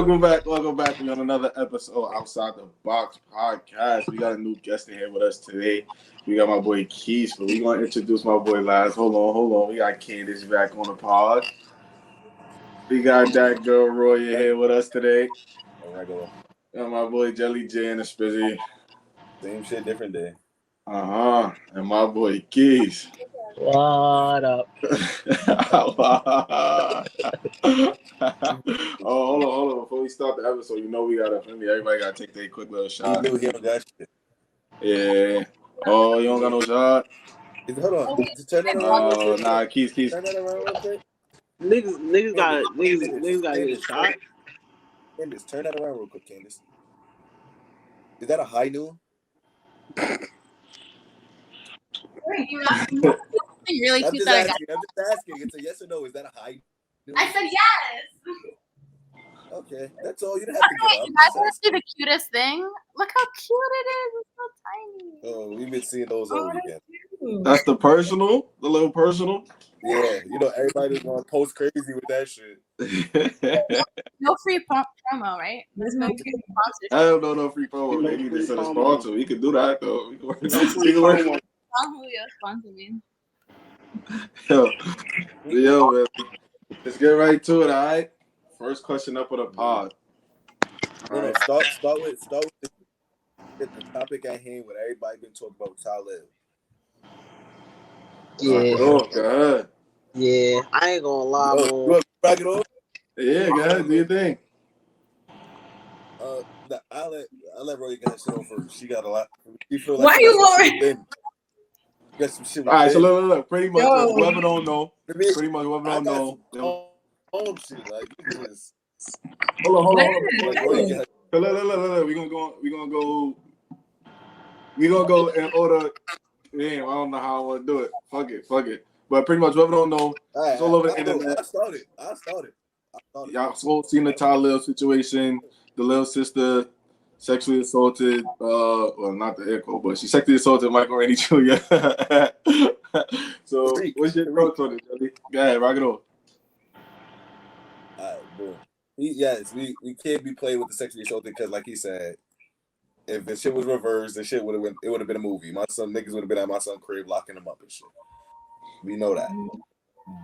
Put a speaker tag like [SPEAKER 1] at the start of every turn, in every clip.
[SPEAKER 1] Welcome back. We got another episode Outside the Box podcast. We got a new guest in here with us today. We got my boy Keith, but we're gonna introduce my boy last. Hold on. We got Candace back on the pod. We got that girl Roy here with us today.
[SPEAKER 2] Regular.
[SPEAKER 1] We got my boy Jelly J and the Spizzy.
[SPEAKER 2] Same shit, different day.
[SPEAKER 1] And my boy Keith.
[SPEAKER 3] What up?
[SPEAKER 1] Hold on. Before we start the episode, you know we gotta everybody gotta take their quick little shot.
[SPEAKER 2] He don't got shit.
[SPEAKER 1] Yeah. Oh, you don't got no shot?
[SPEAKER 2] Hold on. Just turn that around.
[SPEAKER 1] Oh, nah, Keith.
[SPEAKER 2] Turn that around real quick.
[SPEAKER 3] Niggas got to get a shot.
[SPEAKER 2] Candace, turn that around real quick, Candace. Is that a high noon?
[SPEAKER 4] You really
[SPEAKER 2] I'm
[SPEAKER 4] cute
[SPEAKER 2] just
[SPEAKER 4] that I got.
[SPEAKER 2] asking. It's a yes or no. Is that a high noon?
[SPEAKER 4] I said yes.
[SPEAKER 2] Okay, that's all. You don't have to
[SPEAKER 4] Wait,
[SPEAKER 2] give up.
[SPEAKER 4] you guys want to see the cutest thing? Look how cute it is. It's so tiny.
[SPEAKER 2] Oh, we've been seeing those all weekend.
[SPEAKER 1] That's the little personal.
[SPEAKER 2] Yeah, everybody's going to post crazy with that shit.
[SPEAKER 4] No free promo, right? There's no free sponsorship.
[SPEAKER 1] I don't know no free promo. They need to set a sponsor. We could do that though. We can work.
[SPEAKER 4] Julio sponsor me.
[SPEAKER 1] Yo, man. Let's get right to it. All right. First question up with a pod.
[SPEAKER 2] All right. Start with the topic at hand. What everybody been talking about, Talib.
[SPEAKER 3] Yeah.
[SPEAKER 1] Oh, go ahead.
[SPEAKER 3] Yeah, I ain't gonna lie.
[SPEAKER 2] You want to back it off?
[SPEAKER 1] Yeah, go ahead. Do your thing.
[SPEAKER 2] I'll let Roy get that shit on first. She got a lot. She feel like
[SPEAKER 4] Why are you worried?
[SPEAKER 2] Got some shit.
[SPEAKER 1] All right, so look. Pretty much, whoever don't know. Pretty much, whoever don't know.
[SPEAKER 2] Shit, like just...
[SPEAKER 1] Hold on. Look. We gonna go in order. Damn, I don't know how I want to do it. Fuck it. But pretty much, whoever don't know, it's all over the internet.
[SPEAKER 2] I started.
[SPEAKER 1] Y'all all seen the Talib situation. The little sister sexually assaulted. Well, not the echo, but she sexually assaulted Michael Rainey Jr. So, what's your thoughts on it, Jelly? Go ahead, rock it off.
[SPEAKER 2] Boom. We can't be playing with the sexually assaulted because, like he said, if the shit was reversed, it would have been a movie. My son niggas would have been at my son's crib locking him up and shit. We know that.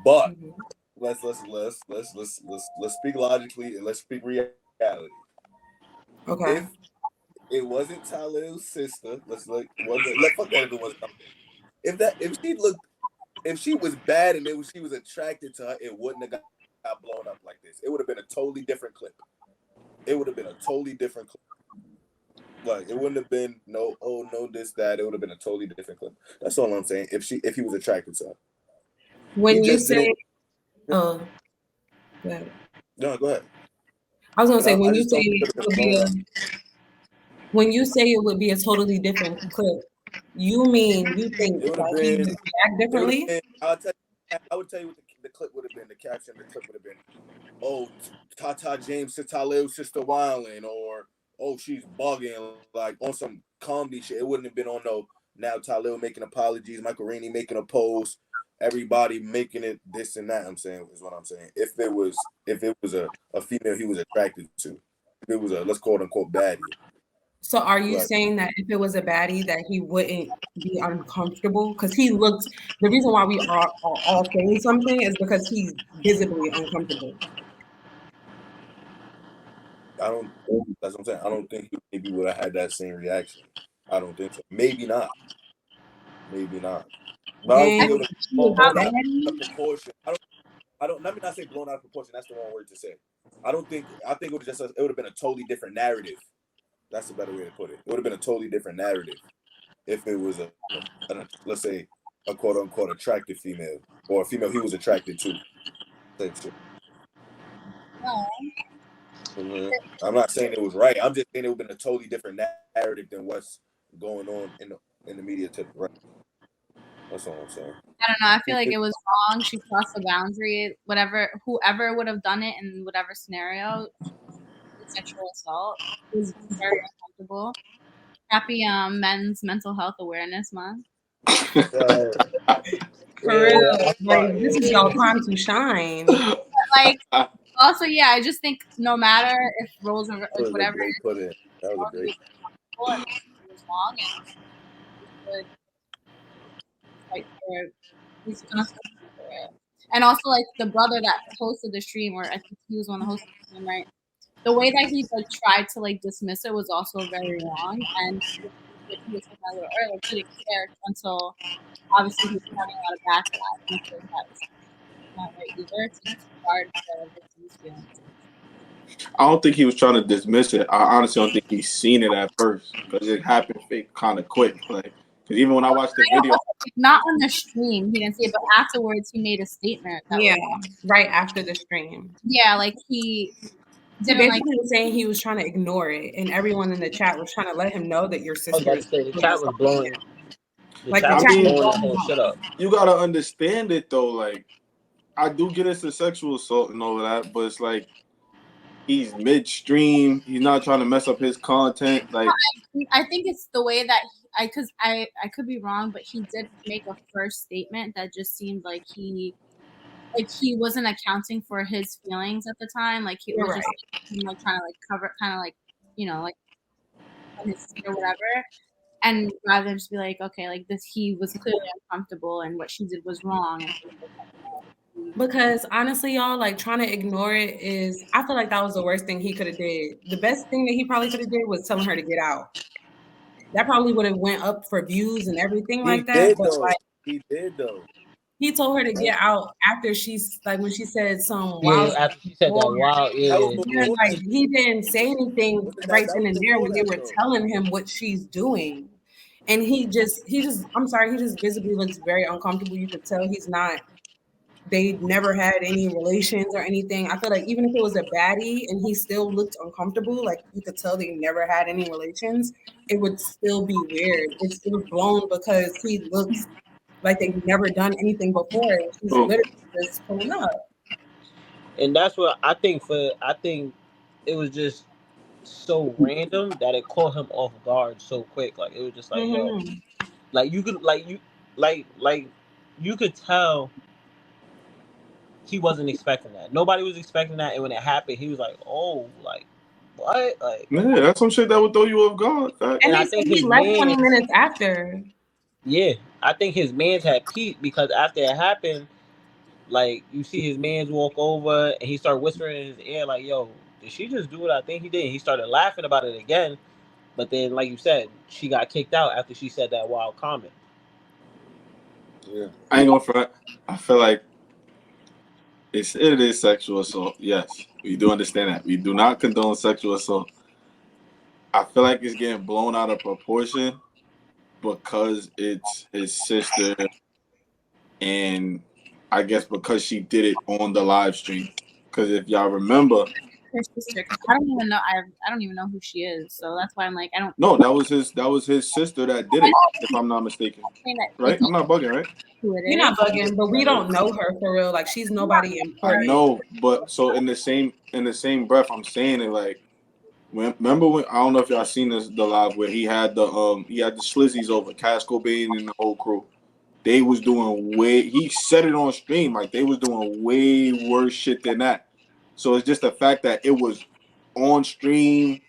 [SPEAKER 2] But let's speak logically and let's speak reality.
[SPEAKER 5] Okay.
[SPEAKER 2] If it wasn't Talib's sister, fuck that if it wasn't. If she was bad and she was attracted to her, it wouldn't have got blown up like this. It would have been a totally different clip. Like it wouldn't have been no this that. It would have been a totally different clip. That's all I'm saying. If he was attracted to her.
[SPEAKER 5] When you say, go ahead.
[SPEAKER 2] No, go ahead.
[SPEAKER 5] I was gonna say when you say it would be a totally different clip, you mean you think that he would act differently?
[SPEAKER 2] I would tell you what the clip would have been. The caption of the clip would have been, "Oh, Tata James to Talib's sister wilding," or "Oh, she's bugging," like on some comedy shit. It wouldn't have been on no now Talib making apologies, Michael Rainey making a post, everybody making it this and that. I'm saying is what I'm saying. If it was a female he was attracted to, if it was a let's quote unquote baddie.
[SPEAKER 5] So are you saying that if it was a baddie that he wouldn't be uncomfortable? Because he looked, the reason why we are all saying something is because he's visibly uncomfortable.
[SPEAKER 2] That's what I'm saying. I don't think he maybe would have had that same reaction. I don't think so. Maybe not. But I don't think it would have blown out of proportion. Let me not say blown out of proportion. That's the wrong word to say. I think it would have been a totally different narrative. That's a better way to put it. It would have been a totally different narrative if it was a let's say a quote unquote attractive female or a female he was attracted to. I'm not saying it was right. I'm just saying it would have been a totally different narrative than what's going on in the media today. Right? That's all I'm saying.
[SPEAKER 4] I don't know. I feel like it was wrong. She crossed the boundary. Whoever would have done it in whatever scenario, sexual assault was very uncomfortable. Happy Men's Mental Health Awareness Month.
[SPEAKER 5] For real, like, this is your time to shine.
[SPEAKER 4] But like, Also, yeah, I just think no matter if roles are
[SPEAKER 2] That
[SPEAKER 4] like
[SPEAKER 2] was a
[SPEAKER 4] whatever,
[SPEAKER 2] great put in. That was a great.
[SPEAKER 4] it was wrong, and he should fight for it. He's gonna fight for it. And also, like the brother that hosted the stream, or I think he was one of the hosts of the stream, right? The way that he like tried to like dismiss it was also very wrong, and like he was saying a little earlier, he didn't care until obviously he was having a lot of backlash, and I feel like that was not right either to disregard the victim's feelings.
[SPEAKER 1] I don't think he was trying to dismiss it. I honestly don't think he's seen it at first because it happened fake kind of quick. Like, because even when I watched the video,
[SPEAKER 4] Not on the stream, he didn't see it, but afterwards he made a statement. That
[SPEAKER 5] Yeah,
[SPEAKER 4] was,
[SPEAKER 5] right after the stream.
[SPEAKER 4] yeah, like he
[SPEAKER 5] He
[SPEAKER 4] didn't like.
[SPEAKER 5] basically was saying he was trying to ignore it, and everyone in the chat was trying to let him know that your
[SPEAKER 6] I was
[SPEAKER 5] sister
[SPEAKER 6] about to
[SPEAKER 5] is.
[SPEAKER 6] say the chat was blowing. The
[SPEAKER 5] Like,
[SPEAKER 6] chat
[SPEAKER 5] the
[SPEAKER 6] was
[SPEAKER 5] chat was
[SPEAKER 6] blowing that
[SPEAKER 5] blowing
[SPEAKER 6] whole
[SPEAKER 5] up.
[SPEAKER 6] shit up.
[SPEAKER 1] you gotta understand it though. Like, I do get it's a sexual assault and all of that, but it's like he's midstream. He's not trying to mess up his content. Like,
[SPEAKER 4] I think it's the way that I could be wrong, but he did make a first statement that just seemed like he wasn't accounting for his feelings at the time. Like he was just him, like trying to like cover, kind of like like on his sister or whatever. And rather than just be like, okay, like this, he was clearly uncomfortable, and what she did was wrong. And
[SPEAKER 5] Because honestly, y'all, like trying to ignore it is, I feel like that was the worst thing he could have did. The best thing that he probably could have did was telling her to get out. That probably would have went up for views and everything
[SPEAKER 2] He
[SPEAKER 5] like that.
[SPEAKER 2] did
[SPEAKER 5] But
[SPEAKER 2] though.
[SPEAKER 5] like
[SPEAKER 2] He did though.
[SPEAKER 5] he told her to get out after she's like when she said some
[SPEAKER 6] Yeah,
[SPEAKER 5] wild.
[SPEAKER 6] after she said that, wow,
[SPEAKER 2] That
[SPEAKER 6] yeah.
[SPEAKER 2] was
[SPEAKER 5] Yeah,
[SPEAKER 2] before.
[SPEAKER 5] like he didn't say anything right then and there when they were
[SPEAKER 2] though.
[SPEAKER 5] telling him what she's doing. And he just I'm sorry, he just visibly looks very uncomfortable. You could tell he's not, they never had any relations or anything. I feel like even if it was a baddie and he still looked uncomfortable, like you could tell they never had any relations, it would still be weird. It was blown because he looks like they've never done anything before. And she's literally just pulling up.
[SPEAKER 6] And that's what I think it was just so random that it caught him off guard so quick. Like it was just like, yo, like you could you could tell he wasn't expecting that. Nobody was expecting that, and when it happened, he was like, "Oh, like what?" Like,
[SPEAKER 1] yeah, that's some shit that would throw you off guard.
[SPEAKER 5] And I think he left 20 minutes after.
[SPEAKER 6] Yeah, I think his man's had peeped because after it happened, like you see his man's walk over and he started whispering in his ear, like, "Yo, did she just do what I think he did?" He started laughing about it again, but then, like you said, she got kicked out after she said that wild comment.
[SPEAKER 2] Yeah,
[SPEAKER 1] I ain't gonna front. I feel like it is sexual assault. Yes, we do understand that. We do not condone sexual assault. I feel like it's getting blown out of proportion because it's his sister, and I guess because she did it on the live stream. Because if y'all remember,
[SPEAKER 4] her sister, I don't even know. I don't even know who she is. So that's why I'm like, I don't.
[SPEAKER 1] No, that was his sister that did it. If I'm not mistaken, right? I'm not bugging, right?
[SPEAKER 5] You're not bugging, but we don't know her for real. Like she's nobody important.
[SPEAKER 1] I know, but so in the same breath, I'm saying it like. Remember when I don't know if y'all seen the live where he had the slizzies over Cash Cobain and the whole crew. They was doing he said it on stream like they was doing way worse shit than that. So it's just the fact that it was on stream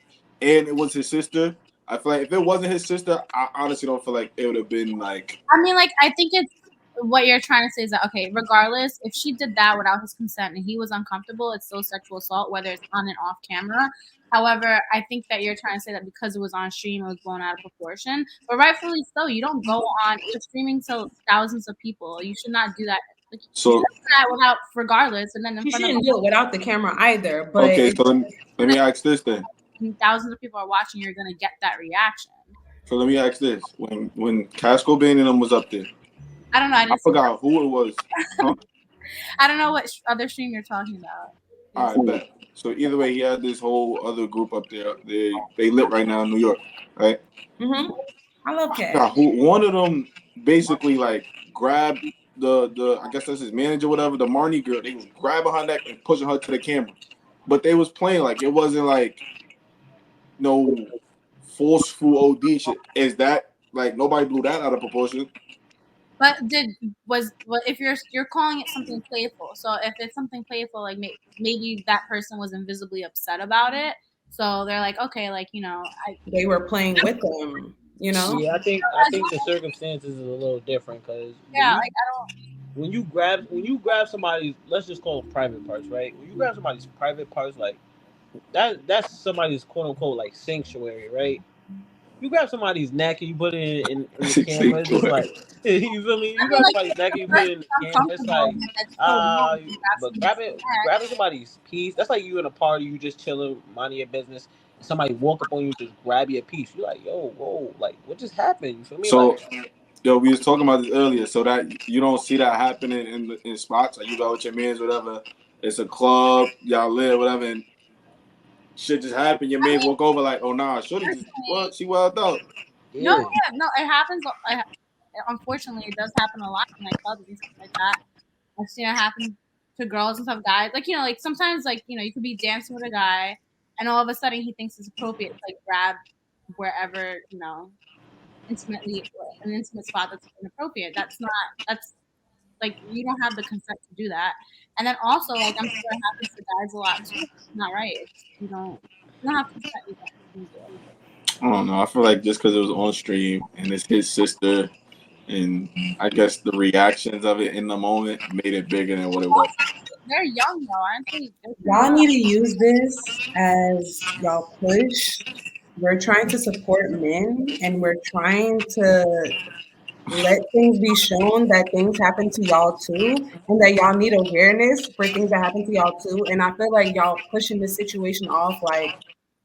[SPEAKER 1] and it was his sister. I feel like if it wasn't his sister, I honestly don't feel like it would have been like.
[SPEAKER 4] I mean, like I think it's what you're trying to say is that okay, regardless, if she did that without his consent and he was uncomfortable, it's still sexual assault, whether it's on and off camera. However, I think that you're trying to say that because it was on stream, it was blown out of proportion. But rightfully so, you don't go on. You're streaming to thousands of people. You should not do that. Like,
[SPEAKER 1] So
[SPEAKER 4] you should do that without, regardless, and then
[SPEAKER 5] you shouldn't do it without the camera either. But
[SPEAKER 1] okay, so let me ask this then.
[SPEAKER 4] Thousands of people are watching. You're gonna get that reaction.
[SPEAKER 1] So let me ask this: when Cash Cobain and them was up there,
[SPEAKER 4] I don't know.
[SPEAKER 1] I forgot who it was. Huh?
[SPEAKER 4] I don't know what other stream you're talking about.
[SPEAKER 1] All right, bet. So either way, he had this whole other group up there. They lit right now in New York, right?
[SPEAKER 5] I love Cash.
[SPEAKER 1] One of them basically like grabbed the I guess that's his manager, whatever, the Marnie girl. They was grabbing her neck and pushing her to the camera, but they was playing like it wasn't like no forceful OD shit. Is that like nobody blew that out of proportion?
[SPEAKER 4] But if you're calling it something playful, so if it's something playful, like maybe that person was invisibly upset about it, so they're like, okay, like
[SPEAKER 5] They were playing with them, you know.
[SPEAKER 6] Yeah, I think the circumstances is a little different because
[SPEAKER 4] yeah, like I don't.
[SPEAKER 6] when you grab somebody's, let's just call it private parts, right? When you grab somebody's private parts, like that's somebody's quote unquote like sanctuary, right? You grab somebody's neck and you put it in the camera, it's just like you feel me?
[SPEAKER 4] I
[SPEAKER 6] You
[SPEAKER 4] mean,
[SPEAKER 6] grab
[SPEAKER 4] like
[SPEAKER 6] somebody's neck and you
[SPEAKER 4] if
[SPEAKER 6] put
[SPEAKER 4] the
[SPEAKER 6] it in the
[SPEAKER 4] person's
[SPEAKER 6] camera, it's
[SPEAKER 4] uncomfortable,
[SPEAKER 6] like
[SPEAKER 4] then that's so wrong. That's
[SPEAKER 6] but
[SPEAKER 4] somebody's neck.
[SPEAKER 6] grabbing somebody's piece, that's like you in a party, you just chilling, minding your business, and somebody walk up on you, just grab your piece. You're like, yo, whoa, like what just happened? You feel me?
[SPEAKER 1] So,
[SPEAKER 6] Like,
[SPEAKER 1] yo, we was talking about this earlier. So that you don't see that happening in spots. Like you go with your mans, whatever. It's a club, y'all live, whatever, and shit just happened. Your mans walk over like, oh nah, shorty just what? She wild out.
[SPEAKER 4] No,
[SPEAKER 6] yeah.
[SPEAKER 4] yeah, no, it happens. Unfortunately, it does happen a lot in like clubs and stuff like that. I've seen it happen to girls and stuff, guys. Like like sometimes like you could be dancing with a guy, and all of a sudden he thinks it's appropriate to like grab wherever intimately an intimate spot that's inappropriate. That's like you don't have the consent to do that. And then also like I'm sure it happens to guys a lot too. It's not right. It's you don't have consent. You can't do it.
[SPEAKER 1] I don't know. I feel like just because it was on stream and it's his sister, and I guess the reactions of it in the moment made it bigger than what it was.
[SPEAKER 4] They're young though, aren't they?
[SPEAKER 5] Y'all need to use this as y'all push. We're trying to support men, and we're trying to let things be shown that things happen to y'all too, and that y'all need awareness for things that happen to y'all too. And I feel like y'all pushing the situation off like,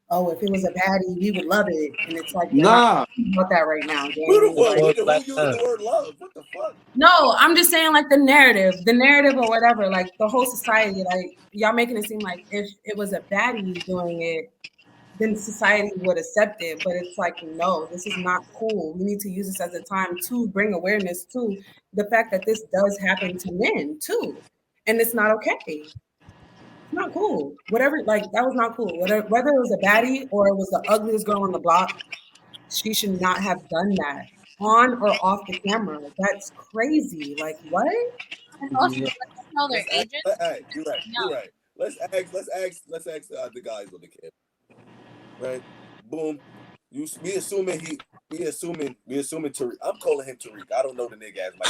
[SPEAKER 5] oh, if it was a baddie, we would love it. And it's like you're not
[SPEAKER 1] Nah,
[SPEAKER 5] talking about that right now,
[SPEAKER 2] Who the
[SPEAKER 5] gang.
[SPEAKER 2] fuck?
[SPEAKER 5] Like,
[SPEAKER 2] Who used the word love? What the fuck?
[SPEAKER 5] no, I'm just saying like the narrative or whatever, like the whole society, like y'all making it seem like if it was a baddie doing it, then society would accept it. But it's like, no, this is not cool. We need to use this as a time to bring awareness to the fact that this does happen to men too. And it's not okay. It's not cool. Whatever, like that was not cool. Whether it was a baddie or it was the ugliest girl on the block, she should not have done that on or off the camera. That's crazy. Like what?
[SPEAKER 4] And also
[SPEAKER 6] Yeah.
[SPEAKER 4] let them know their
[SPEAKER 2] Let's ask.
[SPEAKER 4] ages.
[SPEAKER 2] You're right.
[SPEAKER 4] No.
[SPEAKER 2] You're right. Let's ask the guys on the camp. Right. Boom. We assuming Tariq. I'm calling him Tariq. I don't know the nigga as my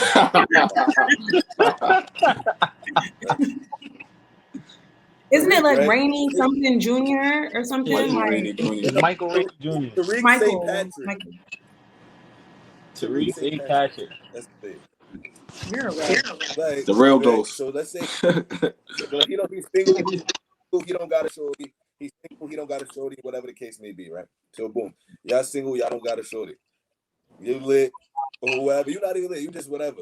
[SPEAKER 5] Isn't it
[SPEAKER 2] Tariq,
[SPEAKER 5] like
[SPEAKER 2] right?
[SPEAKER 5] Rainy something Junior or something?
[SPEAKER 1] Michael
[SPEAKER 5] Like
[SPEAKER 1] Rainey Jr.
[SPEAKER 6] Michael Ray Jr.
[SPEAKER 2] Tariq St.
[SPEAKER 5] Michael.
[SPEAKER 2] Patrick.
[SPEAKER 6] Tariq St. Patrick.
[SPEAKER 2] That's the
[SPEAKER 5] You're a wreck.
[SPEAKER 2] like
[SPEAKER 1] The real
[SPEAKER 2] right?
[SPEAKER 1] ghost.
[SPEAKER 2] So let's say like he's single, he don't got a shorty. He's single, he don't got a shorty, whatever the case may be, right? So boom, y'all single, y'all don't got a shorty. You lit or whoever, you not even lit, you just whatever.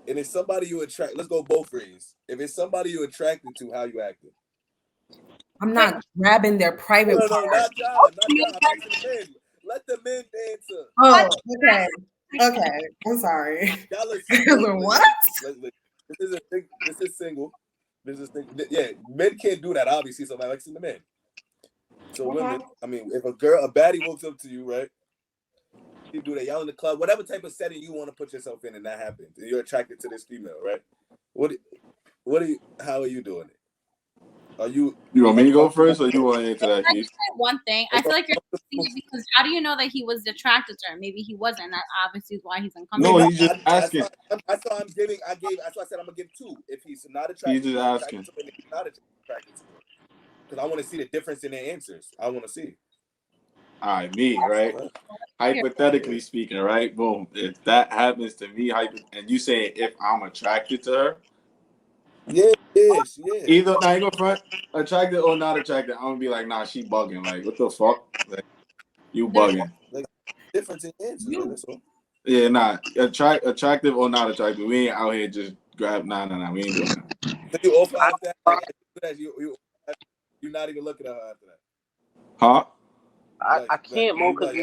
[SPEAKER 2] And if somebody you attract, let's go both ways. If it's somebody you attracted to, how you acting?
[SPEAKER 5] I'm not grabbing their private
[SPEAKER 2] No,
[SPEAKER 5] part.
[SPEAKER 2] not John. I'm asking the men. Let the men answer.
[SPEAKER 5] Oh, okay. Okay. I'm sorry.
[SPEAKER 2] Y'all are single.
[SPEAKER 5] What?
[SPEAKER 2] This is single. This is single. Yeah, men can't do that. Obviously, so I like seeing the men. So
[SPEAKER 5] Okay.
[SPEAKER 2] women, I mean, if a baddie walks up to you, right? You do that. Y'all in the club, whatever type of setting you want to put yourself in, and that happens. And you're attracted to this female, right? How are you doing it? Are you?
[SPEAKER 1] You want me to go first, or you want to answer that,
[SPEAKER 4] I
[SPEAKER 1] Keith?
[SPEAKER 4] just say one thing. I feel like you're because how do you know that he was attracted to her? Maybe he wasn't. That obviously is why he's uncomfortable.
[SPEAKER 1] No, he's just asking.
[SPEAKER 2] That's why I'm giving. That's why I said I'm gonna give two. If he's not attracted,
[SPEAKER 1] He's just asking.
[SPEAKER 2] to her, and if he's not attracted to her, because I want to see the difference in their answers. I want to see.
[SPEAKER 1] All right, me, right? Hypothetically speaking, right? Boom. If that happens to me, and you saying if I'm attracted to her,
[SPEAKER 2] yes.
[SPEAKER 1] either now you go front, attracted or not attracted, I'm gonna be like, nah, she bugging. Like, what the fuck? Like, you bugging.
[SPEAKER 2] Like difference in answers. Right? That's all.
[SPEAKER 1] Yeah, nah. Attractive or not attractive, we ain't out here just grab. Nah. We ain't doing that.
[SPEAKER 2] So you offer after that. You're not even looking at her after that.
[SPEAKER 1] Huh?
[SPEAKER 6] I can't, Mo, because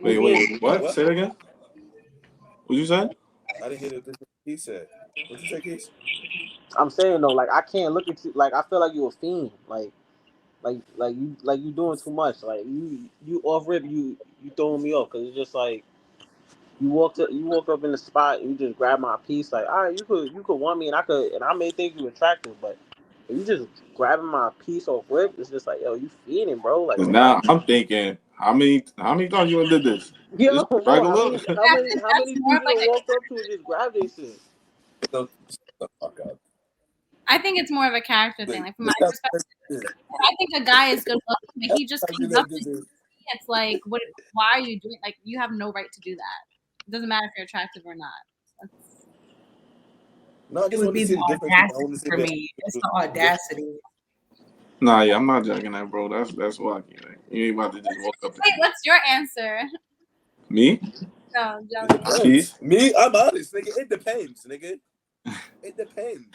[SPEAKER 1] Wait. What? Say it again. What you say?
[SPEAKER 2] I didn't hear what he said. What you say, Keith?
[SPEAKER 6] I'm saying though, like I can't look at you. Like I feel like you a fiend. Like you doing too much. Like you off rip. You throwing me off because it's just like You walk up in the spot and you just grab my piece. Like, all right, you could want me, and I may think you attractive, but if you just grabbing my piece off rip, it's just like, yo, you feeding, bro. Like,
[SPEAKER 1] Because
[SPEAKER 6] relax.
[SPEAKER 1] now I'm thinking, how many times you done did this?
[SPEAKER 6] Yo,
[SPEAKER 1] Just
[SPEAKER 6] bro,
[SPEAKER 1] regular.
[SPEAKER 6] how many
[SPEAKER 4] That's more
[SPEAKER 6] people
[SPEAKER 4] of like
[SPEAKER 6] walked up to and just grabbed their shit?
[SPEAKER 2] So, shut the fuck up.
[SPEAKER 4] I think it's more of a character thing. Like from my
[SPEAKER 2] That's
[SPEAKER 4] perspective, I think a guy is good looking, but he just comes up to you. It's like, what? Why are you doing? Like, you have no right to do that. It doesn't matter if you're attractive or not. That's,
[SPEAKER 2] No, I
[SPEAKER 5] It
[SPEAKER 2] just
[SPEAKER 5] would
[SPEAKER 2] want
[SPEAKER 5] be
[SPEAKER 2] to see
[SPEAKER 5] the
[SPEAKER 2] the difference. I want
[SPEAKER 5] audacity
[SPEAKER 2] to see
[SPEAKER 5] for
[SPEAKER 2] that.
[SPEAKER 5] me. It's the audacity.
[SPEAKER 1] Nah, yeah, I'm not jacking that, bro. That's wacky. Like, you ain't about to just walk up to
[SPEAKER 4] wait, what's your answer?
[SPEAKER 1] me.
[SPEAKER 4] No,
[SPEAKER 2] It
[SPEAKER 4] Jelly.
[SPEAKER 2] depends.
[SPEAKER 1] Keith?
[SPEAKER 2] Me, I'm honest, nigga. It depends, nigga. It depends.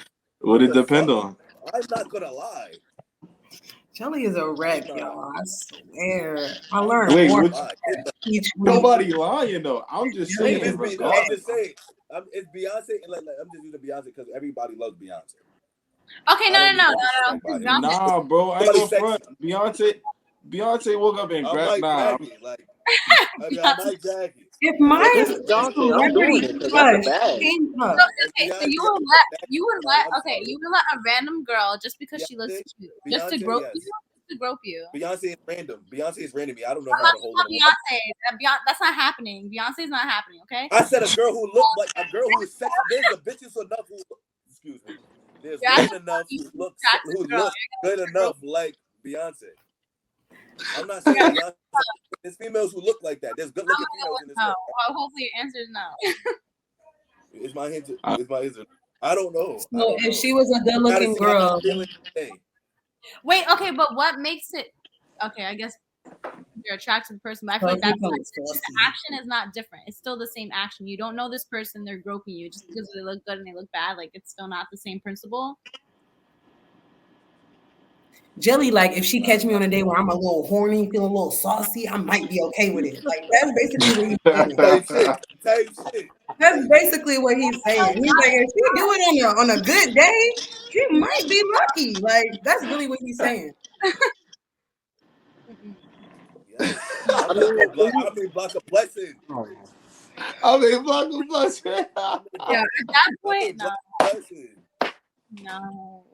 [SPEAKER 1] What it
[SPEAKER 2] the
[SPEAKER 1] depend
[SPEAKER 2] fuck?
[SPEAKER 1] on?
[SPEAKER 2] I'm not gonna lie.
[SPEAKER 5] Jelly is a wreck, y'all. I swear. I learned
[SPEAKER 1] Wait,
[SPEAKER 5] more
[SPEAKER 1] would
[SPEAKER 2] Lie.
[SPEAKER 5] each week.
[SPEAKER 1] nobody lying though? I'm just
[SPEAKER 5] Jelly
[SPEAKER 2] If
[SPEAKER 1] saying.
[SPEAKER 2] it's
[SPEAKER 5] is
[SPEAKER 2] no, I'm
[SPEAKER 1] regardless.
[SPEAKER 2] just saying. It's Beyonce, and like I'm just using Beyonce because everybody loves Beyonce.
[SPEAKER 4] Okay, no. Beyonce-
[SPEAKER 1] Nah, bro, I ain't
[SPEAKER 2] Somebody
[SPEAKER 1] gonna front. Beyonce woke up and
[SPEAKER 2] I
[SPEAKER 1] grabbed.
[SPEAKER 2] might
[SPEAKER 1] Nah,
[SPEAKER 2] drag it. Like I might drag it.
[SPEAKER 5] If my
[SPEAKER 6] This is Beyonce, I'm doing it because that's a bag.
[SPEAKER 5] came up,
[SPEAKER 4] Okay, so
[SPEAKER 2] Beyonce,
[SPEAKER 4] you would let a random girl just because she looks
[SPEAKER 2] Beyonce,
[SPEAKER 4] cute, just to
[SPEAKER 2] Beyonce,
[SPEAKER 4] grope
[SPEAKER 2] yes.
[SPEAKER 4] you, just to grope you.
[SPEAKER 2] Beyonce is random. Beyonce is random. I don't know
[SPEAKER 4] I'm
[SPEAKER 2] how
[SPEAKER 4] not
[SPEAKER 2] to hold
[SPEAKER 4] talking
[SPEAKER 2] it.
[SPEAKER 4] about Beyonce. That's not happening. Beyonce's not happening. Okay.
[SPEAKER 2] I said a girl who looked like a girl who is sexy. There's a bitches enough who. Excuse me. There's women enough who look good enough like Beyonce. I'm not saying Beyonce. There's females who look like that. There's good looking females in this
[SPEAKER 4] No.
[SPEAKER 2] world.
[SPEAKER 4] Well, hopefully your answer is no.
[SPEAKER 2] It's my answer. It's my answer. I don't know.
[SPEAKER 5] so if she was a good looking girl,
[SPEAKER 4] Wait, okay, but what makes it? Okay, I guess you're attracted to the person, but I feel like the action is not different. It's still the same action. You don't know this person; they're groping you just because they look good and they look bad. Like it's still not the same principle.
[SPEAKER 5] Jelly, like if she catch me on a day where I'm a little horny, feeling a little saucy, I might be okay with it. Like that's basically what he's saying.
[SPEAKER 2] Type shit.
[SPEAKER 5] That's basically what he's saying. He's like, if she do it on a good day, she might be lucky. Like that's really what he's saying.
[SPEAKER 2] Yes. I mean, block a blessing.
[SPEAKER 1] I mean, block a blessing.
[SPEAKER 4] Yeah, at that point, no.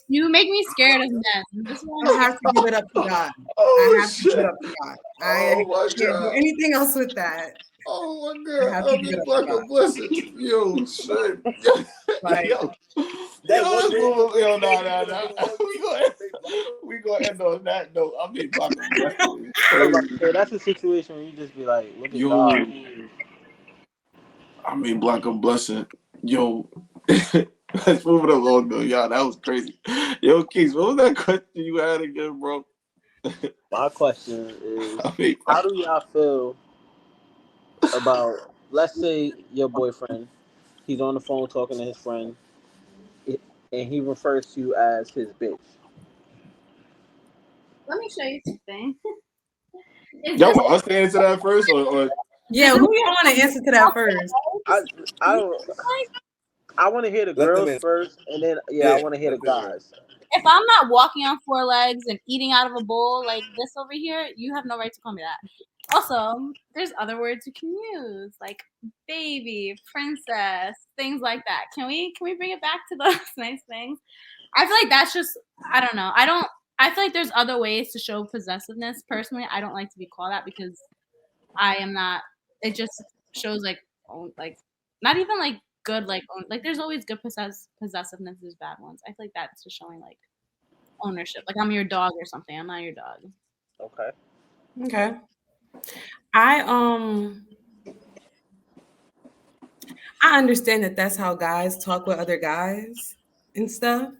[SPEAKER 4] You make me scared of men.
[SPEAKER 5] I have to give it up to God.
[SPEAKER 1] Oh,
[SPEAKER 5] I have to give it up to God. I can't do anything else with that.
[SPEAKER 1] Oh my god! I mean, block a blessing. Yo, shit.
[SPEAKER 5] Like,
[SPEAKER 1] yo, let's move. Yo, nah. We gonna end on that note. I mean, block a blessing.
[SPEAKER 6] So that's a situation where you just be like, look at
[SPEAKER 1] Yo,
[SPEAKER 6] God.
[SPEAKER 1] I mean, block a blessing. Yo, let's move it along though. Y'all, that was crazy. Yo, Keith, what was that question you had again, bro?
[SPEAKER 6] My question is, how do y'all feel about, let's say your boyfriend, he's on the phone talking to his friend, and he refers to you as his bitch?
[SPEAKER 4] Let me show you something.
[SPEAKER 1] Y'all want us to answer that first, or
[SPEAKER 5] yeah, who y'all want to answer to that first?
[SPEAKER 6] I want to hear the girls first, and then I want to hear the guys.
[SPEAKER 4] If I'm not walking on four legs and eating out of a bowl like this over here, you have no right to call me that. Also, there's other words you can use, like baby, princess, things like that. Can we bring it back to those nice things? I feel like that's just, I don't know. I feel like there's other ways to show possessiveness. Personally, I don't like to be called that because I am not. It just shows like not even like good, like there's always good possessiveness. There's bad ones. I feel like that's just showing like ownership. Like I'm your dog or something. I'm not your dog.
[SPEAKER 5] Okay. I understand that that's how guys talk with other guys and stuff.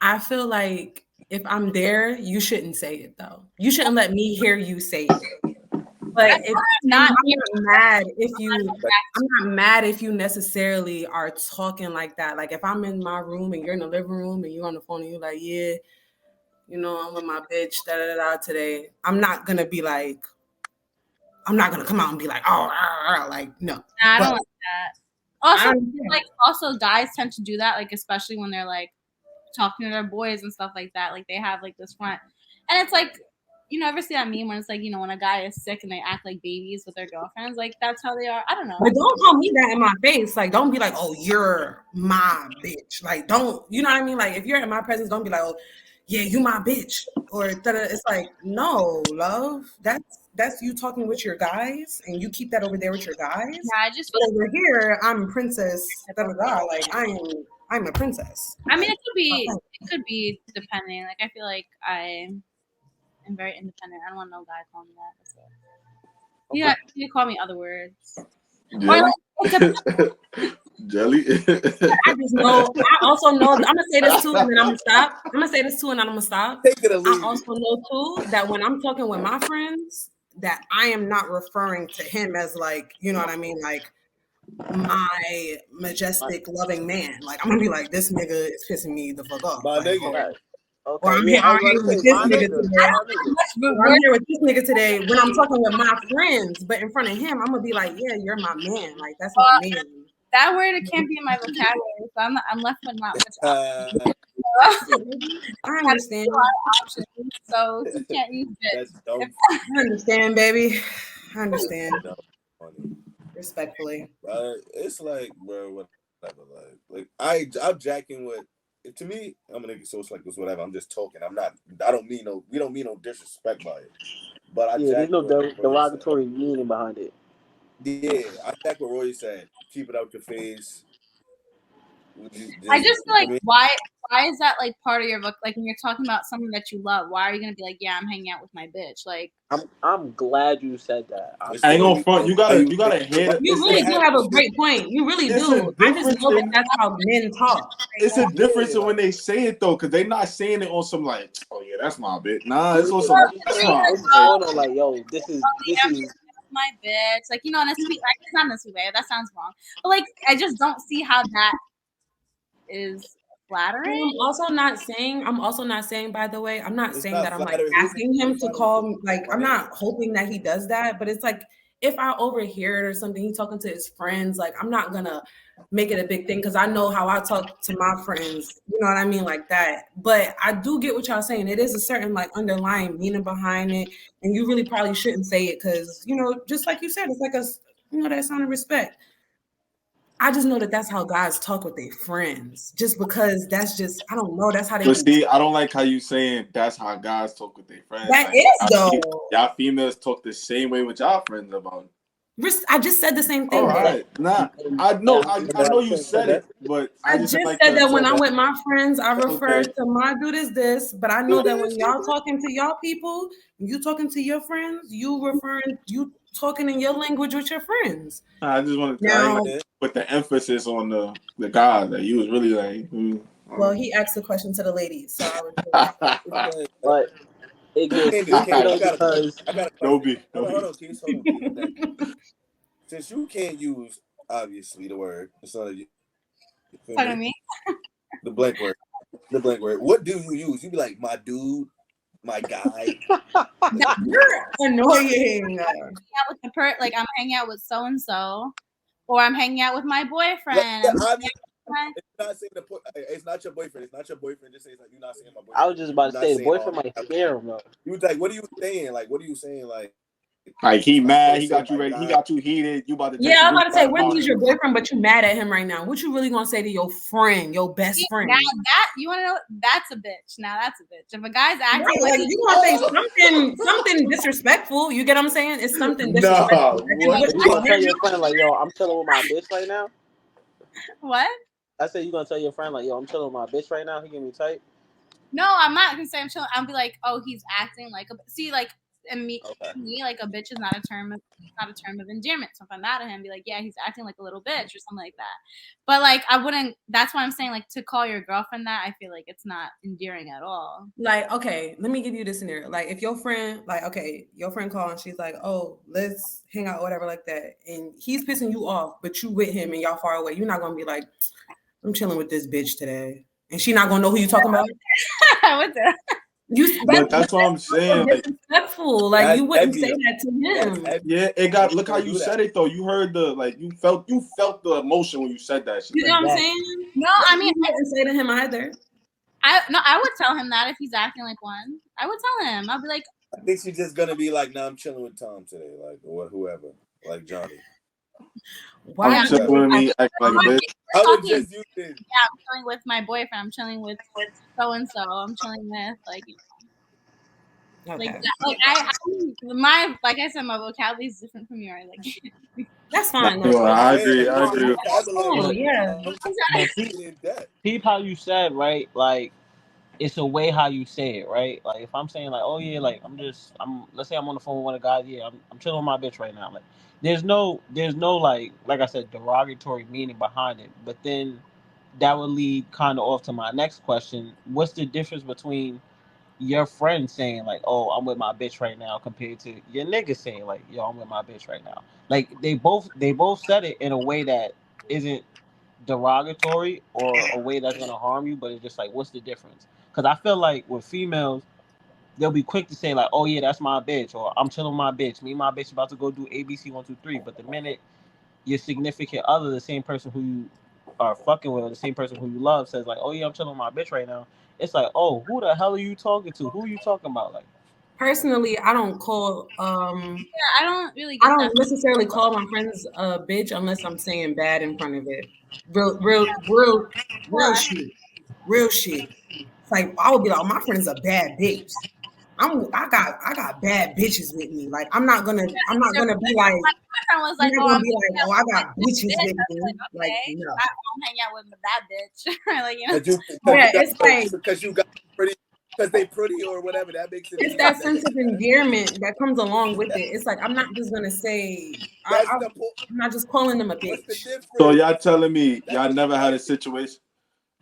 [SPEAKER 5] I feel like if I'm there, you shouldn't say it though. You shouldn't let me hear you say it. But I'm not mad if you necessarily are talking like that. Like if I'm in my room and you're in the living room and you're on the phone and you're like, yeah, you know, I'm with my bitch, today. I'm not gonna be like, I'm not gonna come out and be like, oh, like no.
[SPEAKER 4] I don't like that. Also, guys tend to do that, like especially when they're like talking to their boys and stuff like that. Like they have like this front, and it's like you know, ever see that meme when it's like, you know, when a guy is sick and they act like babies with their girlfriends, like that's how they are. I don't know.
[SPEAKER 5] But don't call me that in my face. Like, don't be like, oh, you're my bitch. Like, don't, you know what I mean? Like, if you're in my presence, don't be like, oh, yeah, you my bitch. Or it's like, no, love. That's you talking with your guys, and you keep that over there with your guys.
[SPEAKER 4] Yeah, I just
[SPEAKER 5] But over here, I'm princess. Da, da, da. Like, I'm a princess.
[SPEAKER 4] I mean, it could be depending. Like, I feel like I am very independent. I don't want no guy calling me that. That's it. Yeah, you call me other words.
[SPEAKER 1] Yeah. Jelly.
[SPEAKER 5] I just know. I also know. I'm gonna say this too, and then I'm gonna stop. I'm gonna say this too, and then I'm gonna stop.
[SPEAKER 2] Take it or leave
[SPEAKER 5] I also know too that when I'm talking with my friends, that I am not referring to him as like, you know what I mean, like my majestic, loving man. Like I'm gonna be like, this nigga is pissing me the fuck off.
[SPEAKER 2] My
[SPEAKER 5] Like,
[SPEAKER 2] nigga.
[SPEAKER 6] Okay.
[SPEAKER 5] or I'm
[SPEAKER 6] Yeah, I was
[SPEAKER 5] here
[SPEAKER 6] about
[SPEAKER 5] with
[SPEAKER 6] to
[SPEAKER 5] this
[SPEAKER 6] say, my
[SPEAKER 5] nigga
[SPEAKER 6] nigga.
[SPEAKER 5] today.
[SPEAKER 6] My nigga.
[SPEAKER 5] Or I'm here with this nigga today. When I'm talking with my friends, but in front of him, I'm gonna be like, yeah, you're my man. Like that's my man.
[SPEAKER 4] That word it can't be in my vocabulary, so I'm left with not much options.
[SPEAKER 5] I understand.
[SPEAKER 4] So you can't use it.
[SPEAKER 2] That's dope.
[SPEAKER 5] I understand, baby. I understand.
[SPEAKER 2] That's funny.
[SPEAKER 5] Respectfully.
[SPEAKER 2] It's like, bro, whatever. Like I'm jacking with. To me, I'm a nigga, so it's like it's whatever. I'm just talking. I don't mean no. We don't mean no disrespect by it. But
[SPEAKER 6] There's no derogatory meaning behind it.
[SPEAKER 2] Yeah, I jack what Roy said. Keep it out your face.
[SPEAKER 4] I just feel like why is that like part of your book? Like when you're talking about someone that you love, why are you gonna be like, yeah, I'm hanging out with my bitch? Like
[SPEAKER 6] I'm glad you said that.
[SPEAKER 1] I ain't gonna front. You gotta hear it.
[SPEAKER 5] You really do have a great point. You really do. I just know that that's how men talk.
[SPEAKER 1] It's a difference in when they say it though, because they not saying it on some like, oh yeah, that's my bitch. Nah, it's on some that's my
[SPEAKER 6] bitch. Like, yo, this is
[SPEAKER 4] my bitch. Like, you know, in a sweet, like it's not in a sweet way. That sounds wrong. But like, I just don't see how that is flattering.
[SPEAKER 5] I'm also not saying, by the way, I'm not saying that I'm like asking him to call, like, I'm not hoping that he does that, but it's like, if I overhear it or something, he's talking to his friends, like, I'm not gonna make it a big thing because I know how I talk to my friends, you know what I mean, like that. But I do get what y'all saying. It is a certain like underlying meaning behind it, and you really probably shouldn't say it because, you know, just like you said, it's like a, you know, that sign of respect. I just know that that's how guys talk with their friends. Just because that's just, I don't know. That's how they.
[SPEAKER 1] But see, I don't like how you saying that's how guys talk with their friends.
[SPEAKER 5] That
[SPEAKER 1] like,
[SPEAKER 5] is though.
[SPEAKER 1] Y'all females talk the same way with y'all friends about it.
[SPEAKER 5] I just said the same thing.
[SPEAKER 1] All right, nah, I know you said it, but
[SPEAKER 5] I just
[SPEAKER 1] like
[SPEAKER 5] said that when I'm with my friends, I refer to my dude as this. But I know that when y'all talking to y'all people, you talking to your friends, you talking in your language with your friends.
[SPEAKER 1] I just want to put the emphasis on the guy that you was really like.
[SPEAKER 5] Well, he asked the question to the ladies, so I
[SPEAKER 6] would. But it gets
[SPEAKER 2] I got
[SPEAKER 1] hold
[SPEAKER 2] on, Keith. Since you can't use obviously the word,
[SPEAKER 4] Pardon me.
[SPEAKER 2] The blank word. What do you use? You be like my dude, my guy.
[SPEAKER 5] You're annoying.
[SPEAKER 4] Like I'm hanging out with so and so, or I'm hanging out with my boyfriend.
[SPEAKER 2] It's not your boyfriend. It's not your boyfriend. Just say it's like you're not saying my boyfriend.
[SPEAKER 6] I was just about to say the boyfriend might scare him though.
[SPEAKER 2] You was like, what are you saying? Like, what are you saying?
[SPEAKER 1] Like he mad, he got you ready, he got you heated. You about to
[SPEAKER 5] I was about to say, when he's your boyfriend, but you mad at him right now. What you really gonna say to your friend, your best friend?
[SPEAKER 4] Now that you want to know, that's a bitch. Now that's a bitch. If a guy's acting
[SPEAKER 5] like you gonna say something disrespectful, you get what I'm saying? It's something disrespectful.
[SPEAKER 6] You gonna tell your friend like, yo, I'm chilling with my bitch right now?
[SPEAKER 4] What?
[SPEAKER 6] I said you gonna tell your friend like, yo, I'm chilling with my bitch right now. He give me tight.
[SPEAKER 4] No, I'm not gonna say I'm chilling. I'll be like, oh, he's acting like and me, like a bitch is not a term of endearment. So if I'm mad at him, be like, yeah, he's acting like a little bitch or something like that. But like, I wouldn't. That's why I'm saying like to call your girlfriend that. I feel like it's not endearing at all.
[SPEAKER 5] Like, okay, let me give you this scenario. Like, if your friend, your friend called and she's like, oh, let's hang out, or whatever, like that, and he's pissing you off, but you with him and y'all far away, you're not gonna be like, I'm chilling with this bitch today, and she not gonna know who you talking about.
[SPEAKER 4] What the?
[SPEAKER 1] That's what I'm saying.
[SPEAKER 5] Disrespectful. Like you wouldn't say that to him.
[SPEAKER 1] Yeah, it got. Look how you said it though. You heard you felt the emotion when you said that shit.
[SPEAKER 5] You know what I'm saying?
[SPEAKER 4] No, I mean,
[SPEAKER 5] I didn't say to him either.
[SPEAKER 4] I would tell him that if he's acting like one. I would tell him. I'll be like,
[SPEAKER 2] I think she's just gonna be like, "Nah, I'm chilling with Tom today," like or whoever, like Johnny.
[SPEAKER 5] Why?
[SPEAKER 1] I'm chilling with me, acting like a bitch.
[SPEAKER 2] I would just use this.
[SPEAKER 4] Yeah, I'm chilling with my boyfriend. I'm chilling with so and so. I'm chilling with like
[SPEAKER 5] Okay.
[SPEAKER 4] like I said, my vocabulary is different from yours. Like
[SPEAKER 5] That's fine.
[SPEAKER 1] Well, I agree.
[SPEAKER 5] Oh, yeah.
[SPEAKER 6] Peep how you said, right? Like, it's a way how you say it, right? Like, if I'm saying, like, oh, yeah, like, let's say I'm on the phone with one of the guys, yeah, I'm chilling with my bitch right now. Like, there's no, like I said, derogatory meaning behind it. But then that would lead kind of off to my next question. What's the difference between your friend saying like, "Oh, I'm with my bitch right now," compared to your nigga saying like, "Yo, I'm with my bitch right now"? Like they both said it in a way that isn't derogatory or a way that's gonna harm you, but it's just like, what's the difference? Because I feel like with females, they'll be quick to say like, "Oh yeah, that's my bitch," or "I'm chilling with my bitch. Me and my bitch about to go do ABC 1 2 3." But the minute your significant other, the same person who you are fucking with, or the same person who you love, says like, "Oh yeah, I'm chilling with my bitch right now," it's like, "Oh, who the hell are you talking to? Who are you talking about?" Like,
[SPEAKER 5] personally, I don't call
[SPEAKER 4] I don't really get
[SPEAKER 5] I don't
[SPEAKER 4] that.
[SPEAKER 5] necessarily call my friends a bitch unless I'm saying bad in front of it. Real shit. Real shit. It's like I would be like, oh, my friend's a bad bitch. I got bad bitches with me. Like I'm not gonna be like,
[SPEAKER 4] My friend was like,
[SPEAKER 5] I'm not gonna be like, oh, I got bitches with me. Like,
[SPEAKER 4] okay,
[SPEAKER 5] no.
[SPEAKER 4] I won't hang out with a bad bitch. Like, you know.
[SPEAKER 5] It's like
[SPEAKER 2] because you got pretty, because they pretty or whatever. That makes it.
[SPEAKER 5] It's that sense of endearment that comes along with it. It's like I'm not just gonna say I'm not just calling them a bitch.
[SPEAKER 1] So y'all telling me y'all never had a situation?